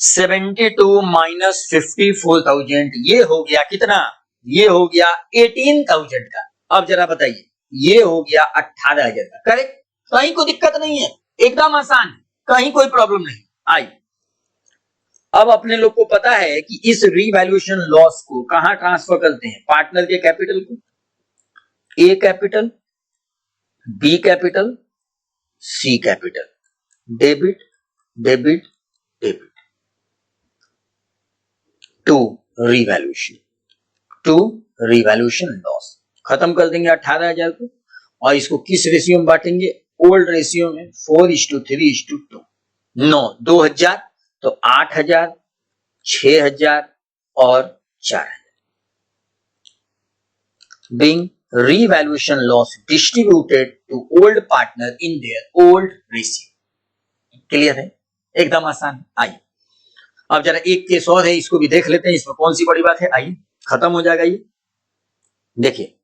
72 माइनस 54,000, ये हो गया कितना, ये हो गया 18,000 का। अब जरा बताइए, ये हो गया 18,000 का। करेक्ट, कहीं कोई दिक्कत नहीं है, एकदम आसान है, कहीं कोई प्रॉब्लम नहीं। आइए अब अपने लोग को पता है कि इस रीवैल्यूएशन लॉस को कहां ट्रांसफर करते हैं, पार्टनर के कैपिटल को, A capital, B capital, C capital, debit debit debit, to revaluation loss. खत्म कर देंगे 18,000 को, और इसको किस रेशियो में बांटेंगे, ओल्ड रेशियो में 4:3:2। 2000 तो 8,000, 6,000 और 4,000। Being revaluation loss distributed to old partner in their old ratio. Clear है, एकदम आसान। आइए अब जरा एक केस और है, इसको भी देख लेते हैं, इसमें कौन सी बड़ी बात है। आइए खत्म हो जाएगा ये। देखिए,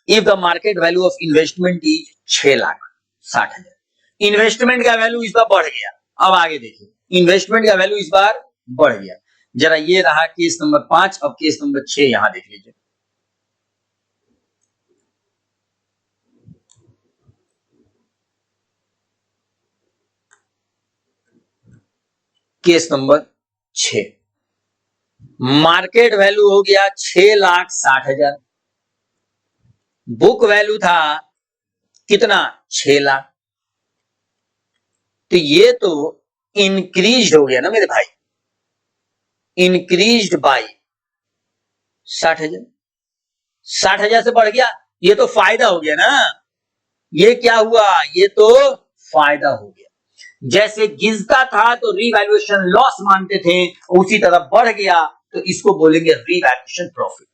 if the market value of investment is 6,60,000, investment का वैल्यू इस बार बढ़ गया। अब आगे देखिए, इन्वेस्टमेंट का वैल्यू इस बार बढ़ गया। जरा ये रहा केस नंबर 5, अब केस नंबर 6 यहां देख लीजिए। केस नंबर 6, मार्केट वैल्यू हो गया 6,60,000, बुक वैल्यू था कितना, 6 लाख। तो ये तो इंक्रीज हो गया ना मेरे भाई, इंक्रीज बाई 60,000, 60,000 से बढ़ गया, ये तो फायदा हो गया ना। ये क्या हुआ, ये तो फायदा हो गया। जैसे गिरता था तो रीवैल्यूएशन लॉस मानते थे, उसी तरह बढ़ गया तो इसको बोलेंगे रीवैल्यूएशन प्रॉफिट।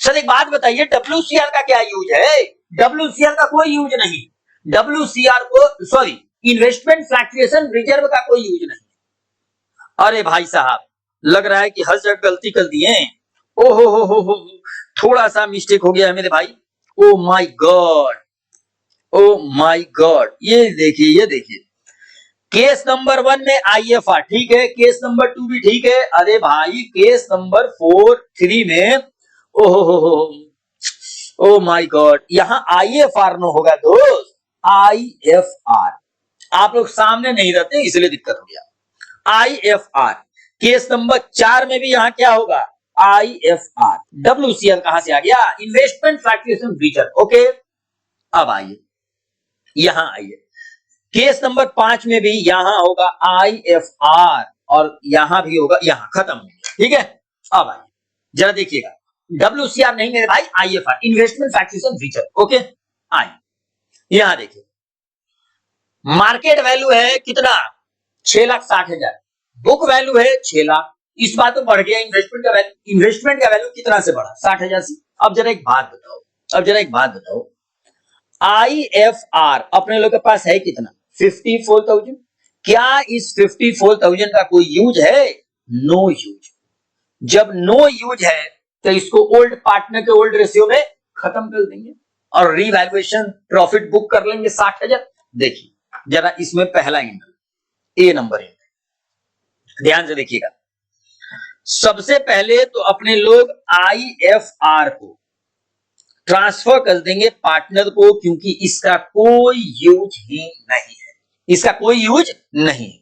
सर एक बात बताइए, WCR का क्या यूज है, WCR का कोई यूज नहीं, WCR को सॉरी इन्वेस्टमेंट फ्लक्चुएशन रिजर्व का कोई यूज नहीं। अरे भाई साहब लग रहा है कि हर जगह गलती कर दिए, ओहो हो, थोड़ा सा मिस्टेक हो गया है मेरे भाई। ओ my God, O my God, ये देखिए केस नंबर 1 में IFR ठीक है, केस नंबर 2 भी ठीक है। अरे भाई केस नंबर 4, 3 में ओ माय गॉड, यहां IFR न होगा दोस्त, IFR। आप लोग सामने नहीं रहते इसलिए दिक्कत हो गया। IFR केस नंबर 4 में भी यहां क्या होगा, IFR। WCR कहां से आ गया, इन्वेस्टमेंट फ्लक्चुएशन रिजर्व। ओके अब आइए यहां आइए, केस नंबर 5 में भी यहां होगा IFR और यहां भी होगा, यहां खत्म हो गया। ठीक है अब आइए जरा देखिएगा, WCR नहीं मेरे भाई, IFR investment fluctuation reserve. Okay आइए यहां देखिए, मार्केट वैल्यू है कितना, 6,60,000, बुक वैल्यू है 6 लाख। इस बात तो बढ़ गया इन्वेस्टमेंट का वैल्यू, इन्वेस्टमेंट का वैल्यू कितना से बढ़ा, 60,000 से। अब जरा एक बात बताओ, IFR अपने लोग के पास है कितना, 54,000। क्या इस 54,000 का कोई यूज है, नो यूज। जब नो यूज है तो इसको ओल्ड पार्टनर के ओल्ड रेशियो में खत्म कर देंगे और रीवैल्यूएशन प्रॉफिट बुक कर लेंगे 60,000। देखिए जरा इसमें पहला एंगल, ए नंबर एंगल ध्यान से देखिएगा। सबसे पहले तो अपने लोग IFR को ट्रांसफर कर देंगे पार्टनर को, क्योंकि इसका कोई यूज ही नहीं है, इसका कोई यूज नहीं है।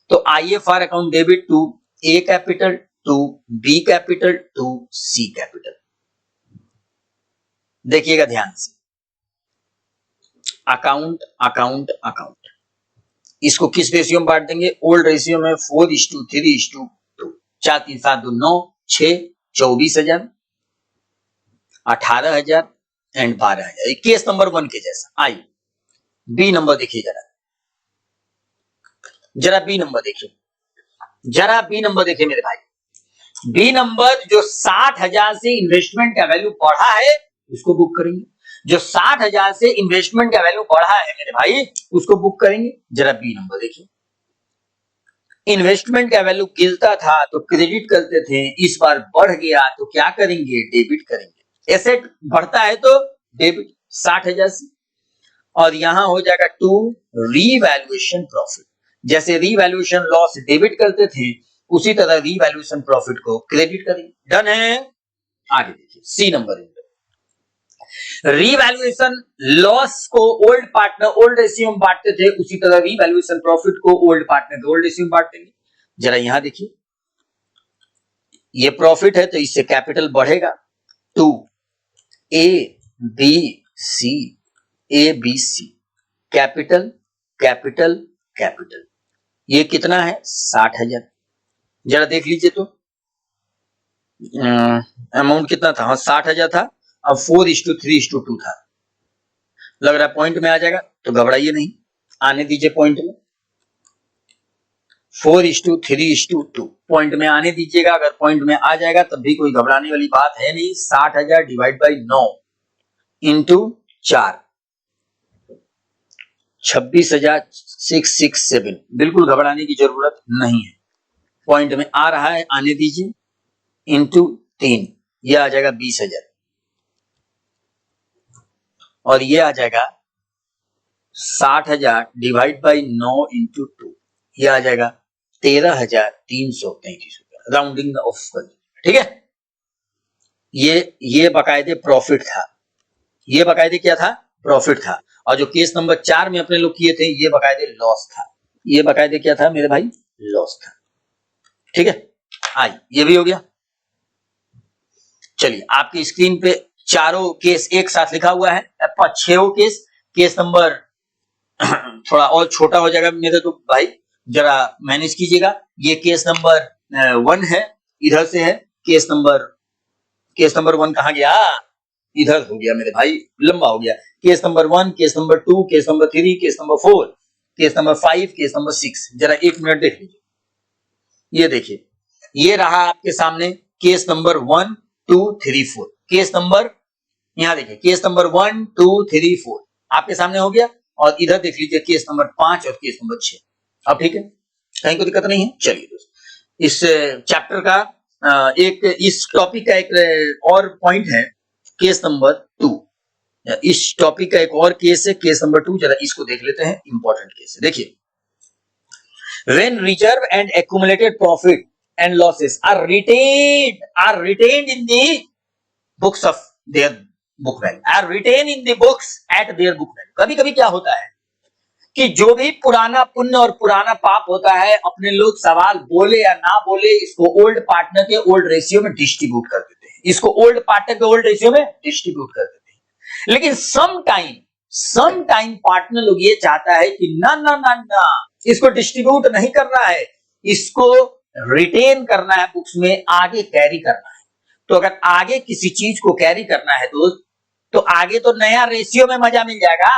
तो IFR account debit to A capital, to B capital, to C capital. देखिएगा ध्यान से, अकाउंट अकाउंट अकाउंट, इसको किस रेशियो में बांट देंगे, ओल्ड रेशियो में 4:3:2। 4 3 7 2 9 6 24,000, 18,000 एंड 12,000। केस नंबर 1 के जैसा। आई बी नंबर देखिए जरा, जरा बी नंबर देखिए, जरा बी नंबर देखिए मेरे भाई। बी नंबर जो 60,000 से इन्वेस्टमेंट का वैल्यू बढ़ा है उसको बुक करेंगे। जो 60,000 से इन्वेस्टमेंट का वैल्यू बढ़ा है मेरे भाई उसको बुक करेंगे। जरा बी नंबर देखिए, इन्वेस्टमेंट का वैल्यू गिरता था तो क्रेडिट करते थे, इस बार बढ़ गया तो क्या करेंगे, डेबिट करेंगे। एसेट बढ़ता है तो डेबिट 60,000 से, और यहां हो जाएगा टू रीवैल्यूएशन प्रॉफिट। जैसे रीवैल्यूएशन लॉस डेबिट करते थे उसी तरह रीवैल्यूएशन प्रॉफिट को क्रेडिट करेंगे। डन है। आगे देखिए सी नंबर, रीवैल्यूएशन लॉस को ओल्ड पार्टनर ओल्ड रेशियो में बांटते थे, उसी तरह रीवैल्यूएशन प्रॉफिट को ओल्ड पार्टनर के ओल्ड रेशियो में बांटेंगे। जरा यहां देखिए, ये प्रॉफिट है तो इससे कैपिटल बढ़ेगा, to A B C, A B C, capital capital capital, ये कितना है 60,000। जरा देख लीजिए तो अमाउंट कितना था, हाँ 60,000 था। अब 4:3:2 था, लग रहा है पॉइंट में आ जाएगा, तो घबराइए नहीं, आने दीजिए पॉइंट में। 4:3:2 पॉइंट में आने दीजिएगा। अगर पॉइंट में आ जाएगा तब भी कोई घबराने वाली बात है नहीं। 60,000 डिवाइड बाई 9 इंटू 4, 26,667, बिल्कुल घबराने की जरूरत नहीं है। पॉइंट में आ रहा है, आने दीजिए, इंटू 3, ये आ जाएगा 20,000, और ये आ जाएगा 60,000 डिवाइड बाई 9 इंटू 2, ये आ जाएगा 13,333 रुपया, राउंडिंग ऑफ कर, ठीक है। ये बाकायदे प्रॉफिट था, ये बाकायदे क्या था, प्रॉफिट था। और जो केस नंबर 4 में अपने लोग किए थे ये बाकायदे लॉस था, ये बाकायदे क्या था मेरे भाई, लॉस था, ठीक है। आई ये भी हो गया। चलिए आपकी स्क्रीन पे चारों केस एक साथ लिखा हुआ है, 6 केस। केस नंबर थोड़ा और छोटा हो जाएगा मेरे तो भाई, जरा मैनेज कीजिएगा। ये केस नंबर 1 है, इधर से है। केस नंबर 1 कहां गया, इधर हो गया मेरे भाई, लंबा हो गया। Case number 1, case number 2, case number 3, case number 4, case number 5, case number 6। जरा 1 मिनट देख लीजिए। ये देखिए, ये रहा आपके सामने केस नंबर 1, 2, 3, 4। केस नंबर, यहां देखिए, केस नंबर 1, 2, 3, 4 आपके सामने हो गया। और इधर देख लीजिए केस नंबर 5 और केस नंबर 6। अब ठीक है, कहीं कोई दिक्कत नहीं है। चलिए दोस्तों, इस चैप्टर का इस टॉपिक का एक और पॉइंट है, केस नंबर 2। इस टॉपिक का एक और केस है, केस नंबर 2। जरा इसको देख लेते हैं, इंपॉर्टेंट केस है। देखिए, when reserve and accumulated profit and losses are retained in the books of their book value, are retained in the books at their book value। कभी कभी क्या होता है कि जो भी पुराना पुण्य और पुराना पाप होता है, अपने लोग सवाल बोले या ना बोले, इसको ओल्ड पार्टनर के ओल्ड रेशियो में डिस्ट्रीब्यूट कर देते हैं, इसको ओल्ड पार्टनर के ओल्ड रेशियो में डिस्ट्रीब्यूट कर देते हैं। लेकिन सम टाइम पार्टनर लोग ये चाहता है कि ना ना ना ना, इसको डिस्ट्रीब्यूट नहीं करना है, इसको रिटेन करना है बुक्स में, आगे कैरी करना है। तो अगर आगे किसी चीज को कैरी करना है दोस्त, तो आगे तो नया रेशियो में मजा मिल जाएगा,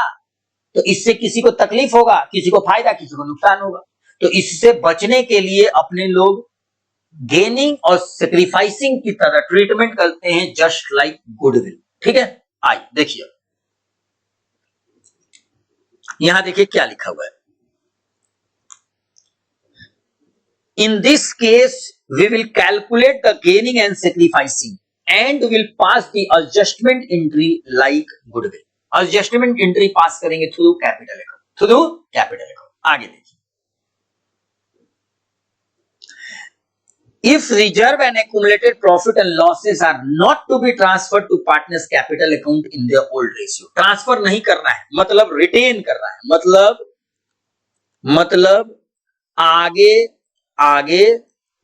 तो इससे किसी को तकलीफ होगा, किसी को फायदा, किसी को नुकसान होगा। तो इससे बचने के लिए अपने लोग गेनिंग और सेक्रीफाइसिंग की तरह ट्रीटमेंट करते हैं, जस्ट लाइक गुडविल, ठीक है। आई देखिए, यहां देखिए क्या लिखा हुआ है। In this case, we will calculate the gaining and sacrificing and will pass the adjustment entry like goodwill। adjustment entry पास करेंगे थ्रू कैपिटल अकाउंट, आगे देखिए। If reserve and accumulated profit and losses are not to be transferred to partners capital account in their old ratio, transfer नहीं करना है, मतलब retain करना है, मतलब आगे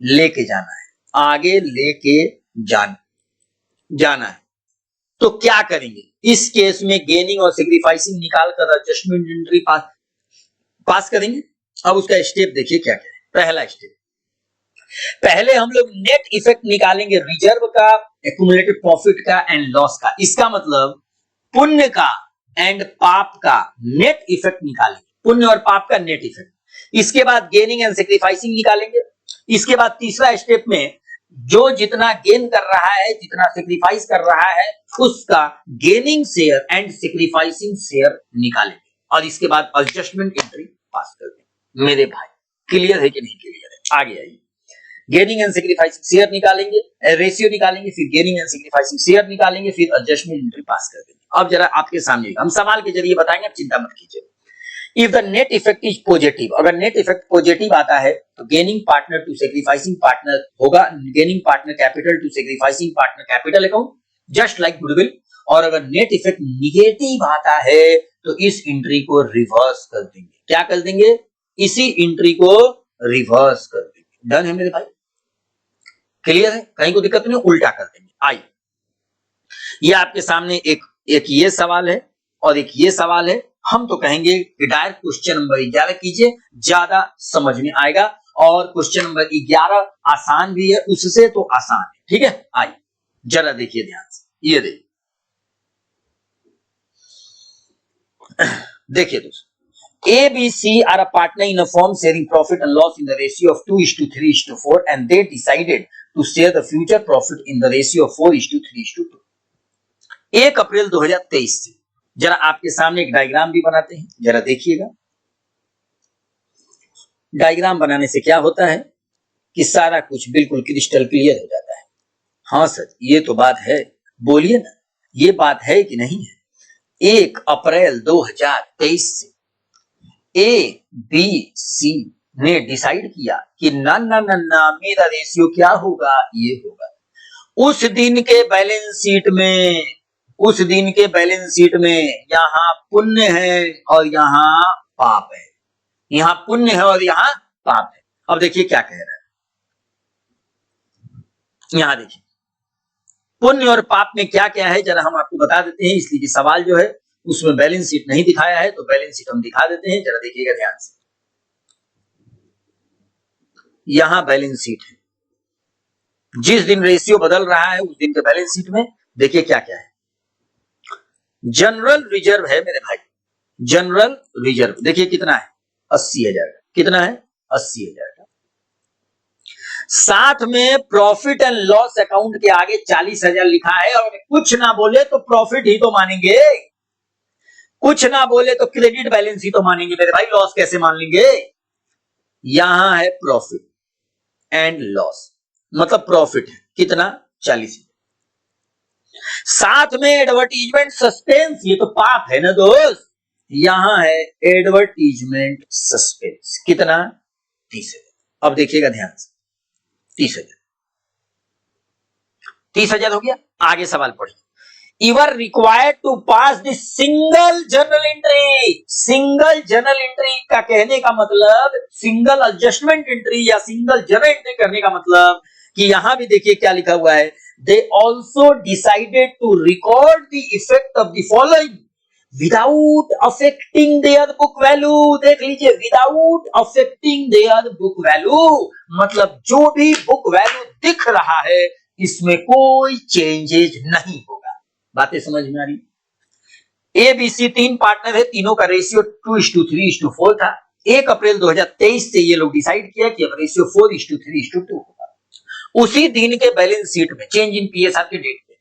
लेके जाना है, आगे लेके जाना है। तो क्या करेंगे इस केस में, गेनिंग और सेक्रीफाइसिंग निकाल कर एडजस्टमेंट एंट्री पास करेंगे। अब उसका स्टेप देखिए क्या क्या है। पहला स्टेप, पहले हम लोग नेट इफेक्ट निकालेंगे रिजर्व का, एक्यूमुलेटेड प्रॉफिट का एंड लॉस का। इसका मतलब पुण्य का एंड पाप का नेट इफेक्ट निकालेंगे, पुण्य और पाप का नेट इफेक्ट। इसके बाद गेनिंग एंड सेक्रीफाइसिंग निकालेंगे। इसके बाद तीसरा स्टेप में जो जितना गेन कर रहा है, जितना सेक्रीफाइस कर रहा है, उसका gaining share and sacrificing share निकालेंगे और इसके बाद एडजस्टमेंट एंट्री पास कर देंगे। मेरे भाई क्लियर है कि नहीं क्लियर है? आगे आइए। गेनिंग एंड सेक्रीफाइसिंग शेयर निकालेंगे, रेशियो निकालेंगे, फिर गेनिंग एंड सेक्रीफाइसिंग शेयर निकालेंगे, फिर एडजस्टमेंट एंट्री पास कर देंगे। अब जरा आपके सामने हम सवाल के जरिए बताएंगे, आप चिंता मत कीजिए। If the net effect is positive, अगर नेट इफेक्ट पॉजिटिव आता है तो gaining partner to sacrificing partner होगा gaining partner capital to sacrificing partner capital account, just like goodwill. और अगर नेट इफेक्ट निगेटिव आता है तो इस एंट्री को रिवर्स कर देंगे। क्या कर देंगे? इसी एंट्री को रिवर्स कर देंगे। डन है मेरे भाई? क्लियर है? कहीं को दिक्कत नहीं, उल्टा कर देंगे। आइए, ये आपके सामने एक ये सवाल है और एक ये सवाल है। हम तो कहेंगे कि डायरेक्ट क्वेश्चन नंबर 11 कीजिए, ज्यादा समझ में आएगा। और क्वेश्चन नंबर 11 आसान भी है, उससे तो आसान है। ठीक है, आइए जरा देखिए ध्यान से। ये देखिए दोस्तों, A, B, C are a partner in a firm sharing profit and loss in the ratio of 2:3:4 and they decided to share the future profit in the ratio of 4:3:2। 1 अप्रैल 2023 से जरा आपके सामने एक डायग्राम भी बनाते हैं, जरा देखिएगा। डायग्राम बनाने से क्या होता है कि सारा कुछ बिल्कुल क्रिस्टल क्लियर हो जाता है। हाँ सर, ये तो बात है, बोलिए ना, ये बात है कि नहीं है? 1 अप्रैल 2023 से ए, बी, सी ने डिसाइड किया कि ना ना ना ना मेरा रेशियो क्या होगा, ये होगा। उस दिन के बैलेंस शीट में यहाँ पुण्य है और यहाँ पाप है, यहाँ पुण्य है और यहाँ पाप है। अब देखिए क्या कह रहा है, यहाँ देखिए पुण्य और पाप में क्या क्या है, जरा हम आपको बता देते हैं। इसलिए सवाल जो है उसमें बैलेंस शीट नहीं दिखाया है, तो बैलेंस शीट हम दिखा देते हैं, जरा देखिएगा ध्यान से। यहां बैलेंस शीट है, जिस दिन रेशियो बदल रहा है उस दिन के बैलेंस शीट में देखिए क्या क्या है। जनरल रिजर्व है मेरे भाई, जनरल रिजर्व देखिए कितना है, 80,000 का। कितना है? 80,000 का। साथ में प्रॉफिट एंड लॉस अकाउंट के आगे 40,000 लिखा है और कुछ ना बोले तो प्रॉफिट ही तो मानेंगे, कुछ ना बोले तो क्रेडिट बैलेंस ही तो मानेंगे मेरे भाई, लॉस कैसे मान लेंगे? यहां है प्रॉफिट एंड लॉस, मतलब प्रॉफिट है कितना? 40,000। साथ में एडवर्टीजमेंट सस्पेंस, ये तो पाप है ना दोस्त। यहां है एडवर्टीजमेंट सस्पेंस, कितना? 30,000। अब देखिएगा ध्यान से, 30,000 हो गया। आगे सवाल पढ़िए। You are required to pass the single journal entry। Single journal entry का कहने का मतलब सिंगल एडजस्टमेंट एंट्री या सिंगल जर्नल एंट्री करने का मतलब कि यहां भी देखिए क्या लिखा हुआ है। They also decided to record the effect of the following without affecting their book value। देख लीजिए, without affecting their book value मतलब जो भी बुक वैल्यू दिख रहा है इसमें कोई चेंजेज नहीं होगा। बातें समझ में आ रही? ए, बी, सी 3 पार्टनर है, तीनों का रेशियो 2:3:4 था। 1 अप्रैल 2023 से ये लोग डिसाइड किया कि अब रेशियो 4:3:2 होगा। उसी दिन के बैलेंस शीट में चेंज इन पीएसआर के डेट पे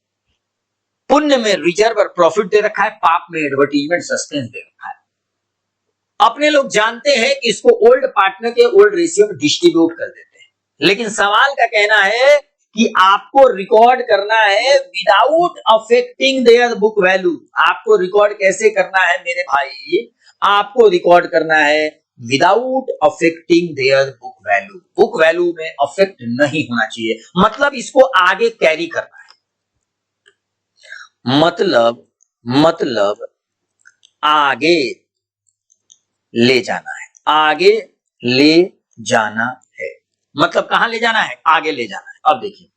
पुण्य में रिजर्व और प्रॉफिट दे रखा है, पाप में एडवर्टीजमेंट सस्पेंस दे रखा है। अपने लोग जानते हैं कि इसको ओल्ड पार्टनर के ओल्ड रेशियो में डिस्ट्रीब्यूट कर देते हैं, लेकिन सवाल का कहना है कि आपको रिकॉर्ड करना है without affecting their book value. आपको रिकॉर्ड कैसे करना है मेरे भाई? आपको रिकॉर्ड करना है without affecting their book value. Book value में अफेक्ट नहीं होना चाहिए, मतलब इसको आगे कैरी करना है, मतलब आगे ले जाना है, आगे ले जाना है। मतलब कहां ले जाना है? आगे ले जाना है। अब देखिए,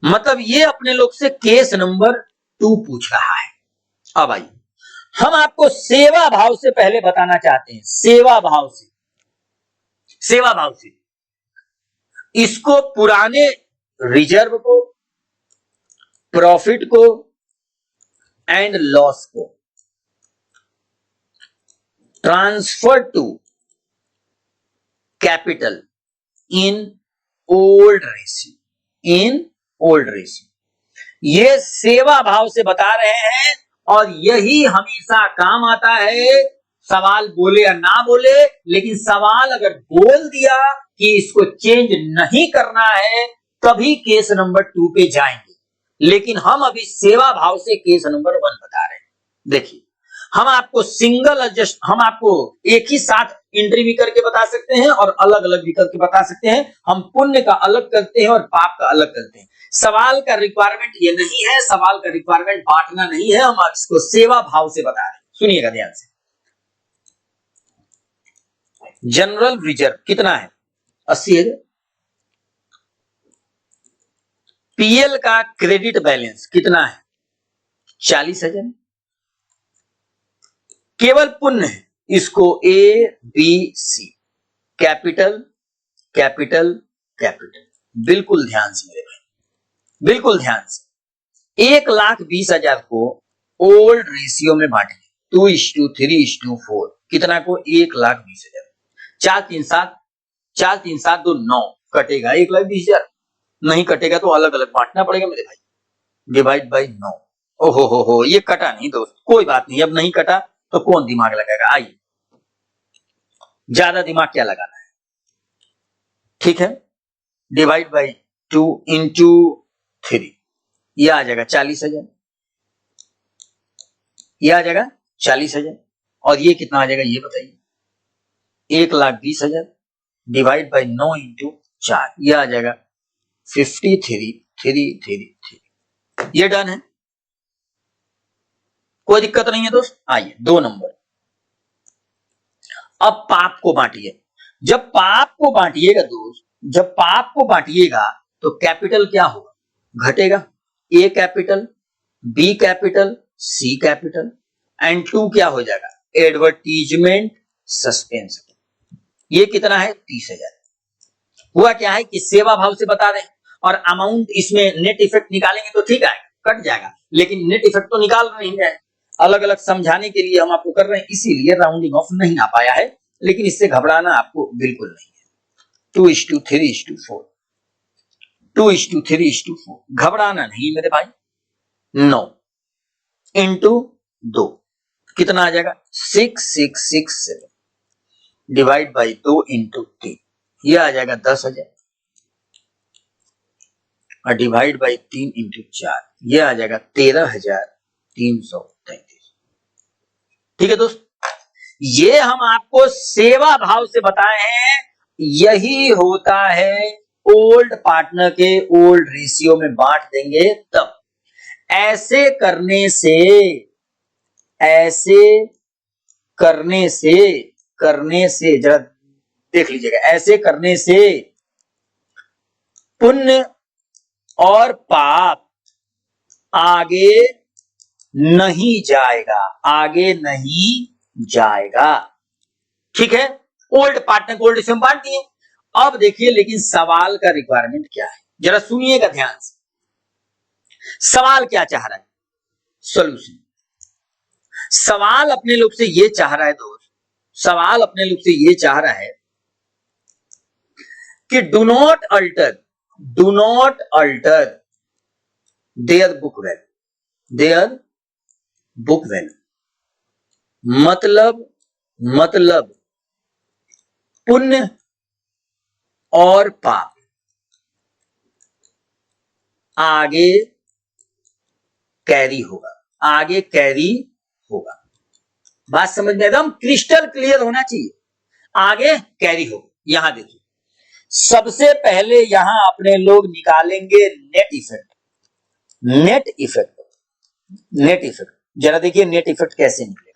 मतलब ये अपने लोग से केस नंबर 2 पूछ रहा है। अब आइए, हम आपको सेवा भाव से पहले बताना चाहते हैं, सेवा भाव से इसको पुराने रिजर्व को, प्रॉफिट को एंड लॉस को transfer to capital in old ratio, in old ratio. ये सेवा भाव से बता रहे हैं और यही हमेशा काम आता है। सवाल बोले या ना बोले, लेकिन सवाल अगर बोल दिया कि इसको चेंज नहीं करना है तभी केस नंबर 2 पे जाएंगे। लेकिन हम अभी सेवा भाव से केस नंबर 1 बता रहे हैं। देखिए, हम आपको सिंगल एडजस्ट, हम आपको एक ही साथ एंट्री भी करके बता सकते हैं और अलग अलग भी करके बता सकते हैं। हम पुण्य का अलग करते हैं और पाप का अलग करते हैं। सवाल का रिक्वायरमेंट ये नहीं है, सवाल का रिक्वायरमेंट बांटना नहीं है, हम इसको सेवा भाव से बता रहे हैं। सुनिएगा ध्यान से। जनरल रिजर्व कितना है? 80,000। पीएल का क्रेडिट बैलेंस कितना है? 40,000। केवल पुण्य है, इसको A B C, capital capital capital. बिल्कुल ध्यान से मेरे भाई, बिल्कुल ध्यान से। 1,20,000 को ओल्ड रेशियो में बांटेंगे 2:3:4। कितना को? 1,20,000। 4 3 7 2 9 कटेगा 1,20,000। नहीं कटेगा तो अलग अलग बांटना पड़ेगा मेरे भाई। Divide by 9। ओहो हो, ये कटा नहीं दोस्त, कोई बात नहीं। अब नहीं कटा तो कौन दिमाग लगाएगा? आइए, ज्यादा दिमाग क्या लगाना है, ठीक है। डिवाइड बाई 2 इंटू 3, ये आ जाएगा 40,000। ये आ जाएगा 40,000। और ये कितना आ जाएगा ये बताइए? 1,20,000 डिवाइड बाई 9 इंटू 4, ये आ जाएगा 53,333। ये डन है, कोई दिक्कत नहीं है दोस्त। आइए 2 नंबर। अब पाप को बांटिए। जब पाप को बांटिएगा दोस्त, जब पाप को बांटिएगा तो कैपिटल क्या होगा? घटेगा। A capital, B capital, C capital and 2 क्या हो जाएगा? Advertisement suspense. ये कितना है? 30,000। हुआ क्या है कि सेवा भाव से बता दें और अमाउंट इसमें नेट इफेक्ट निकालेंगे तो ठीक है, कट जाएगा, लेकिन नेट इफेक्ट तो निकाल नहीं है। अलग अलग समझाने के लिए हम आपको कर रहे हैं, इसीलिए राउंडिंग ऑफ नहीं आ पाया है, लेकिन इससे घबराना आपको बिल्कुल नहीं है। 2:3:4, 2:3:4, घबराना नहीं मेरे भाई। 9 इंटू 2 कितना आ जाएगा? 6,667 डिवाइड बाई 2 इंटू 3, ये आ जाएगा 10,000 और डिवाइड बाई 3 इंटू 4, ये आ जाएगा 13,333। ठीक है दोस्त, ये हम आपको सेवा भाव से बताए हैं। यही होता है ओल्ड पार्टनर के ओल्ड रेशियो में बांट देंगे तब। ऐसे करने से, ऐसे करने से जरा देख लीजिएगा, ऐसे करने से पुण्य और पाप आगे नहीं जाएगा, आगे नहीं जाएगा। ठीक है, ओल्ड पार्टनर को ओल्ड रेशियो में बांट दिए। अब देखिए, लेकिन सवाल का रिक्वायरमेंट क्या है, जरा सुनिएगा ध्यान से। सवाल क्या चाह रहा है? सॉल्यूशन। सवाल अपने लोग से ये चाह रहा है दोस्त, सवाल अपने लोग से ये चाह रहा है कि do not alter their book value. मतलब पुण्य और पाप आगे कैरी होगा, आगे कैरी होगा। बात समझ में एकदम क्रिस्टल क्लियर होना चाहिए। आगे कैरी होगा। यहां देखिए, सबसे पहले यहां अपने लोग निकालेंगे नेट इफेक्ट। जरा देखिए नेट इफेक्ट कैसे निकलेगा।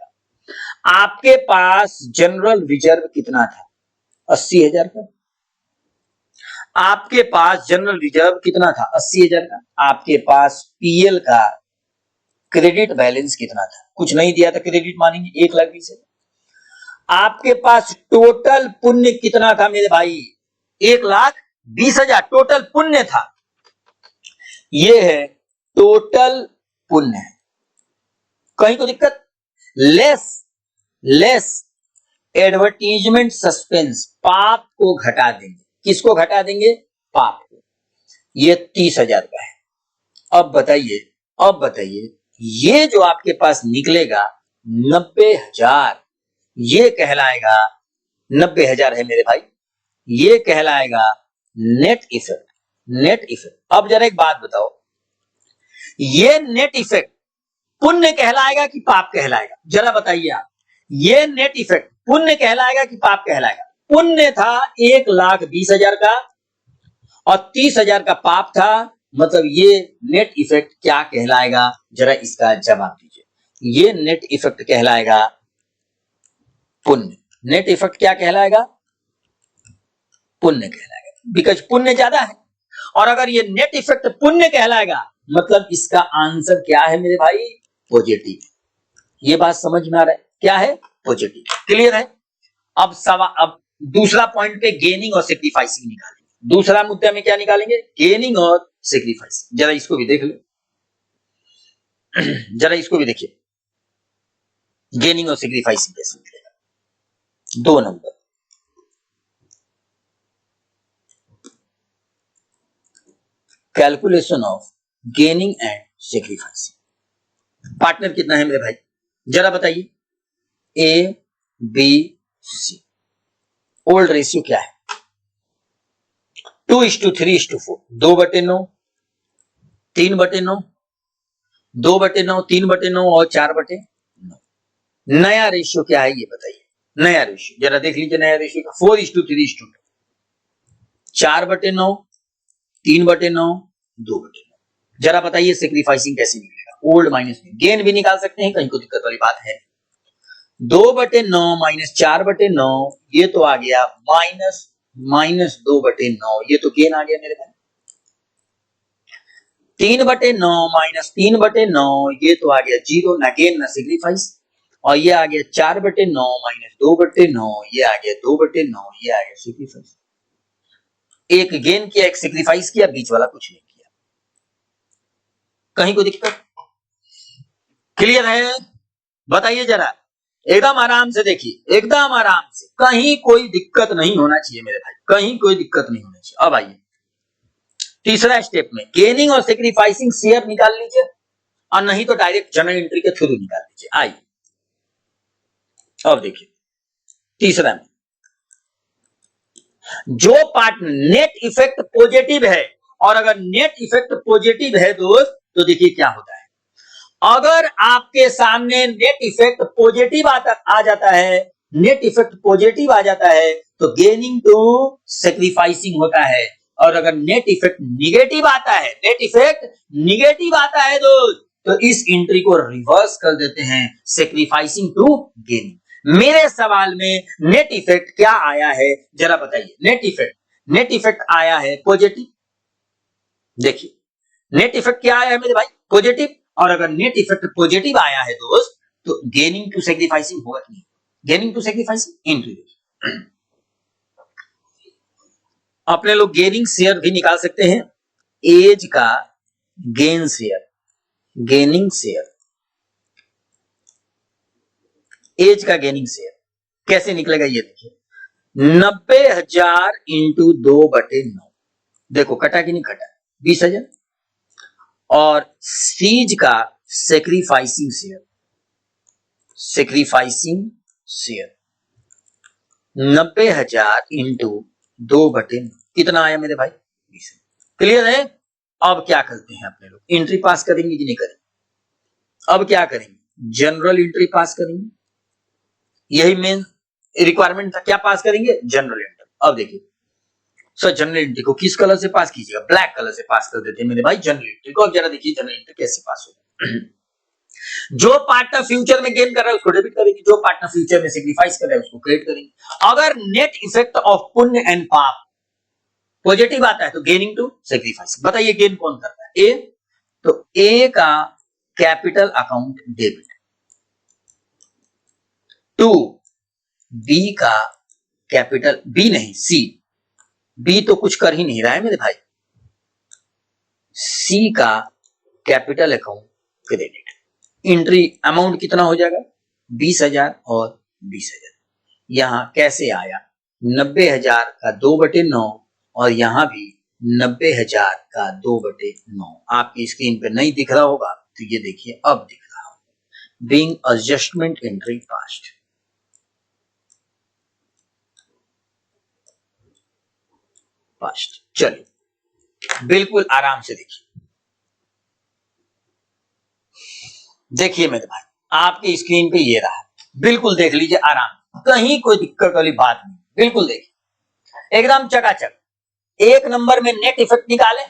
आपके पास जनरल रिजर्व कितना था? 80,000 का। आपके पास जनरल रिजर्व कितना था? 80,000 का। आपके पास पीएल का क्रेडिट बैलेंस कितना था? कुछ नहीं दिया था, क्रेडिट मानेंगे 1,20,000। आपके पास टोटल पुण्य कितना था मेरे भाई? 1,20,000 टोटल पुण्य था। ये है टोटल पुण्य। कहीं को दिक्कत? लेस एडवर्टीजमेंट सस्पेंस, पाप को घटा देंगे। किसको घटा देंगे? पाप को। ये 30,000 का है। अब बताइए ये जो आपके पास निकलेगा 90,000, ये कहलाएगा 90,000 है मेरे भाई, ये कहलाएगा नेट इफेक्ट। Net effect. अब जरा एक बात बताओ, ये नेट इफेक्ट पुण्य कहलाएगा कि पाप कहलाएगा? जरा बताइए आप, ये नेट इफेक्ट पुण्य कहलाएगा कि पाप कहलाएगा? पुण्य था 1,20,000 का और 30,000 का पाप था, मतलब ये नेट इफेक्ट क्या कहलाएगा? जरा इसका जवाब दीजिए। ये नेट इफेक्ट कहलाएगा पुण्य। नेट इफेक्ट क्या कहलाएगा? पुण्य कहलाएगा, बिकॉज पुण्य ज्यादा है। और अगर ये नेट इफेक्ट पुण्य कहलाएगा, मतलब इसका आंसर क्या है मेरे भाई? पॉजिटिव। ये बात समझ में आ रहा है? क्या है? पॉजिटिव। क्लियर है? अब दूसरा पॉइंट पे गेनिंग और सेक्रीफाइसिंग निकालेंगे। दूसरा मुद्दा में क्या निकालेंगे? गेनिंग और सेक्रीफाइसिंग। जरा इसको भी देख लो, जरा इसको भी देखिए, गेनिंग और सेक्रीफाइसिंग कैसे निकलेगा। 2 number, calculation of gaining and sacrificing. Partner कितना है मेरे भाई? जरा बताइए। A B C. Old ratio क्या है? 2:3:4, 2/9, 3/9, 2/9, 3/9 और 4/9। नया रेशियो क्या है ये बताइए। नया रेशियो जरा देख लीजिए, नया रेशियो का 4:3:2, 4/9, 3/9, 2/9। जरा बताइए सेक्रीफाइसिंग कैसे निकलेगा? ओल्ड माइनस में गेन भी निकाल सकते हैं, कहीं को दिक्कत वाली बात है। 2/9 माइनस 4/9, ये तो आ गया माइनस 2/9, ये तो गेन आ गया मेरे भाई। 3/9 माइनस 3/9, ये तो आ गया 0, ना गेन ना सेक्रीफाइस। और ये आ गया 4/9 माइनस 2/9, ये आ गया 2/9, ये आ गया सेक्रीफाइस। एक गेन किया, एक सेक्रीफाइस किया, बीच वाला कुछ नहीं किया। कहीं को दिक्कत? क्लियर है? बताइए जरा, एकदम आराम से देखिए, एकदम आराम से, कहीं कोई दिक्कत नहीं होना चाहिए मेरे भाई, कहीं कोई दिक्कत नहीं होना चाहिए। अब आइए तीसरा स्टेप में, गेनिंग और सेक्रीफाइसिंग शेयर निकाल लीजिए, और नहीं तो डायरेक्ट जनरल एंट्री के थ्रू निकाल लीजिए। आइए अब देखिए तीसरा में, जो पार्ट नेट इफेक्ट पॉजिटिव है, और अगर नेट इफेक्ट पॉजिटिव है दोस्त, तो देखिए क्या होता है। अगर आपके सामने नेट इफेक्ट पॉजिटिव आ जाता है, नेट इफेक्ट पॉजिटिव आ जाता है, तो गेनिंग टू सेक्रीफाइसिंग होता है। और अगर नेट इफेक्ट निगेटिव आता है, नेट इफेक्ट निगेटिव आता है दोस्त, तो इस एंट्री को रिवर्स कर देते हैं, सेक्रीफाइसिंग टू गेनिंग। मेरे सवाल में नेट इफेक्ट क्या आया है जरा बताइए। नेट इफेक्ट आया है पॉजिटिव। देखिए नेट इफेक्ट क्या आया है मेरे भाई? पॉजिटिव। और अगर नेट इफेक्ट पॉजिटिव आया है दोस्त, तो गेनिंग टू सेक्रीफाइसिंग होगा कि नहीं? Gaining to sacrificing entry. अपने लोग गेनिंग शेयर भी निकाल सकते हैं। एज का gain share, gaining share, as का गेनिंग शेयर कैसे निकलेगा ये देखिए। 90,000 इंटू 2/9, देखो कटा कि नहीं कटा? 20,000। और सीज का sacrificing share, sacrificing share 90,000 into 2/9, कितना आया मेरे भाई? 20। क्लियर है? अब क्या करते हैं अपने लोग, एंट्री पास करेंगे कि नहीं करेंगे? अब क्या करेंगे? जनरल एंट्री पास करेंगे, यही मेन रिक्वायरमेंट था। क्या पास करेंगे? General entry. अब देखिए सर, जनरल एंट्री को किस कलर से पास कीजिएगा? ब्लैक कलर से पास कर देते हैं मेरे भाई जनरल एंट्री को। अब जरा देखिए जनरल एंट्री कैसे पास होगा। जो पार्टनर फ्यूचर में गेन कर रहा है उसको डेबिट करेंगे, जो पार्टनर फ्यूचर में सेक्रीफाइस कर रहा है उसको क्रेडिट करेंगे। अगर नेट इफेक्ट ऑफ पुण्य एंड पाप पॉजिटिव आता है तो गेनिंग टू सेक्रीफाइस। बताइए गेन कौन करता है? ए। तो ए का capital account debit, to B का कैपिटल, बी नहीं सी, बी तो कुछ कर ही नहीं रहा है मेरे भाई, सी का capital account credit. Entry amount कितना हो जाएगा? 20,000 और 20,000। यहां कैसे आया 90,000 का 2/9 और यहां भी 90,000 का 2/9 आपकी स्क्रीन पे नहीं दिख रहा होगा तो ये देखिए अब दिख रहा होगा। Being adjustment entry past. चलिए बिल्कुल आराम से देखिए मेरे भाई, आपकी स्क्रीन पे ये रहा, बिल्कुल देख लीजिए आराम, कहीं कोई दिक्कत वाली बात नहीं, बिल्कुल देखिए एकदम चकाचक। एक नंबर में नेट इफेक्ट निकाले,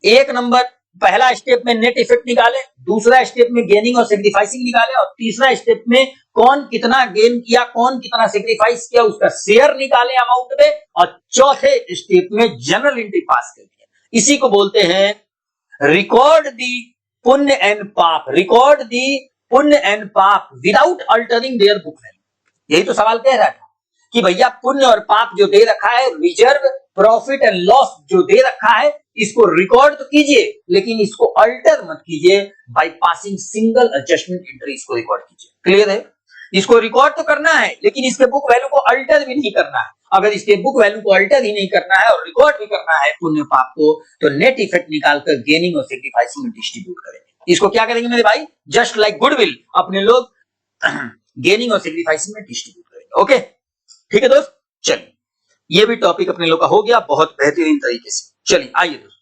एक नंबर पहला स्टेप में नेट इफेक्ट निकाले, दूसरा स्टेप में गेनिंग और सेक्रीफाइसिंग निकाले और तीसरा स्टेप में कौन कितना गेन किया, कौन कितना सेक्रीफाइस किया उसका शेयर निकाले अमाउंट में, और चौथे स्टेप में जनरल एंट्री पास कर दिया। इसी को बोलते हैं रिकॉर्ड दी पुण्य एंड पाप, रिकॉर्ड दी पुण्य एंड पाप without altering their book value. यही तो सवाल कह रहा था कि भैया पुण्य और पाप जो दे रखा है, रिजर्व, प्रॉफिट एंड लॉस जो दे रखा है, इसको रिकॉर्ड तो कीजिए लेकिन इसको अल्टर मत कीजिए, by passing single adjustment entry इसको रिकॉर्ड कीजिए। क्लियर है? इसको रिकॉर्ड तो करना है लेकिन इसके बुक वैल्यू को अल्टर भी नहीं करना है। अगर इसके बुक वैल्यू को अल्टर ही नहीं करना है और रिकॉर्ड भी करना है पुण्य पाप को, तो नेट इफेक्ट निकालकर गेनिंग और सेक्रीफाइसिंग में डिस्ट्रीब्यूट करेंगे। इसको क्या करेंगे मेरे भाई? जस्ट लाइक गुडविल अपने लोग गेनिंग और सेक्रीफाइसिंग में डिस्ट्रीब्यूट करेंगे। ओके, ठीक है दोस्त, चलिए ये भी टॉपिक अपने लोग का हो गया बहुत बेहतरीन तरीके से। चलिए आइए दोस्त,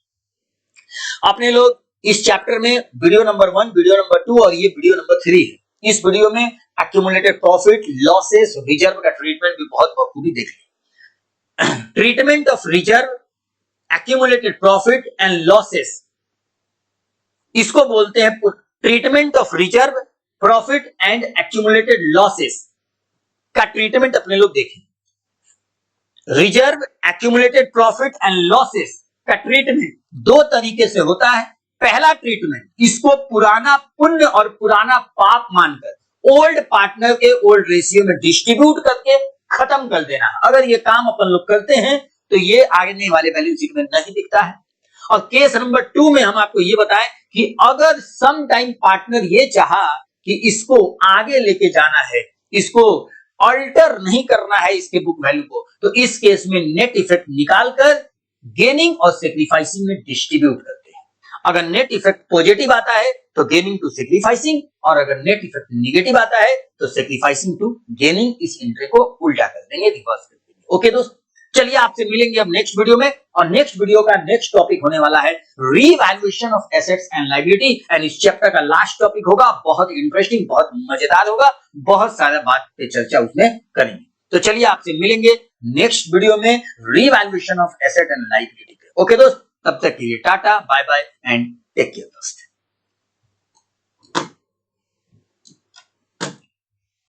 अपने लोग इस चैप्टर में वीडियो नंबर 1, वीडियो नंबर 2 और ये वीडियो नंबर 3 है। इस वीडियो में एक्यूमुलेटेड प्रॉफिट, लॉसेस, रिजर्व का ट्रीटमेंट भी बहुत बखूबी देख लिया। Treatment of reserve, accumulated profit and losses, इसको बोलते हैं treatment of reserve, profit and accumulated losses का ट्रीटमेंट अपने लोग देखें। Reserve, accumulated profit and losses का ट्रीटमेंट दो तरीके से होता है। पहला ट्रीटमेंट, इसको पुराना पुण्य और पुराना पाप मानकर ओल्ड पार्टनर के ओल्ड रेशियो में डिस्ट्रीब्यूट करके खत्म कर देना। अगर ये काम अपन लोग करते हैं तो ये आगे वाले बैलेंस शीट में नहीं दिखता है। और केस नंबर 2 में हम आपको ये बताएं कि अगर सम टाइम पार्टनर ये चाहा कि इसको आगे लेके जाना है, इसको अल्टर नहीं करना है इसके बुक वैल्यू को, तो इस केस में नेट इफेक्ट निकालकर गेनिंग और सेक्रीफाइसिंग में डिस्ट्रीब्यूट करते हैं। अगर नेट इफेक्ट पॉजिटिव आता है तो गेनिंग टू सेक्रीफाइसिंग, और अगर नेट इफेक्ट नेगेटिव आता है तो सेक्रीफाइसिंग टू गेनिंग। इस एंट्री को उल्टा कर देंगे, रिवर्स कर देंगे। ओके दोस्त, चलिए आपसे मिलेंगे अब नेक्स्ट वीडियो में, और नेक्स्ट वीडियो का नेक्स्ट टॉपिक होने वाला है revaluation of assets and liability, and इस चैप्टर का लास्ट टॉपिक होगा बहुत इंटरेस्टिंग, बहुत मजेदार होगा, बहुत सारा बात पे चर्चा उसमें करेंगे। तो चलिए आपसे मिलेंगे नेक्स्ट वीडियो में revaluation of asset and liability पे। ओके दोस्त, तब तक के लिए tata, bye bye and take care.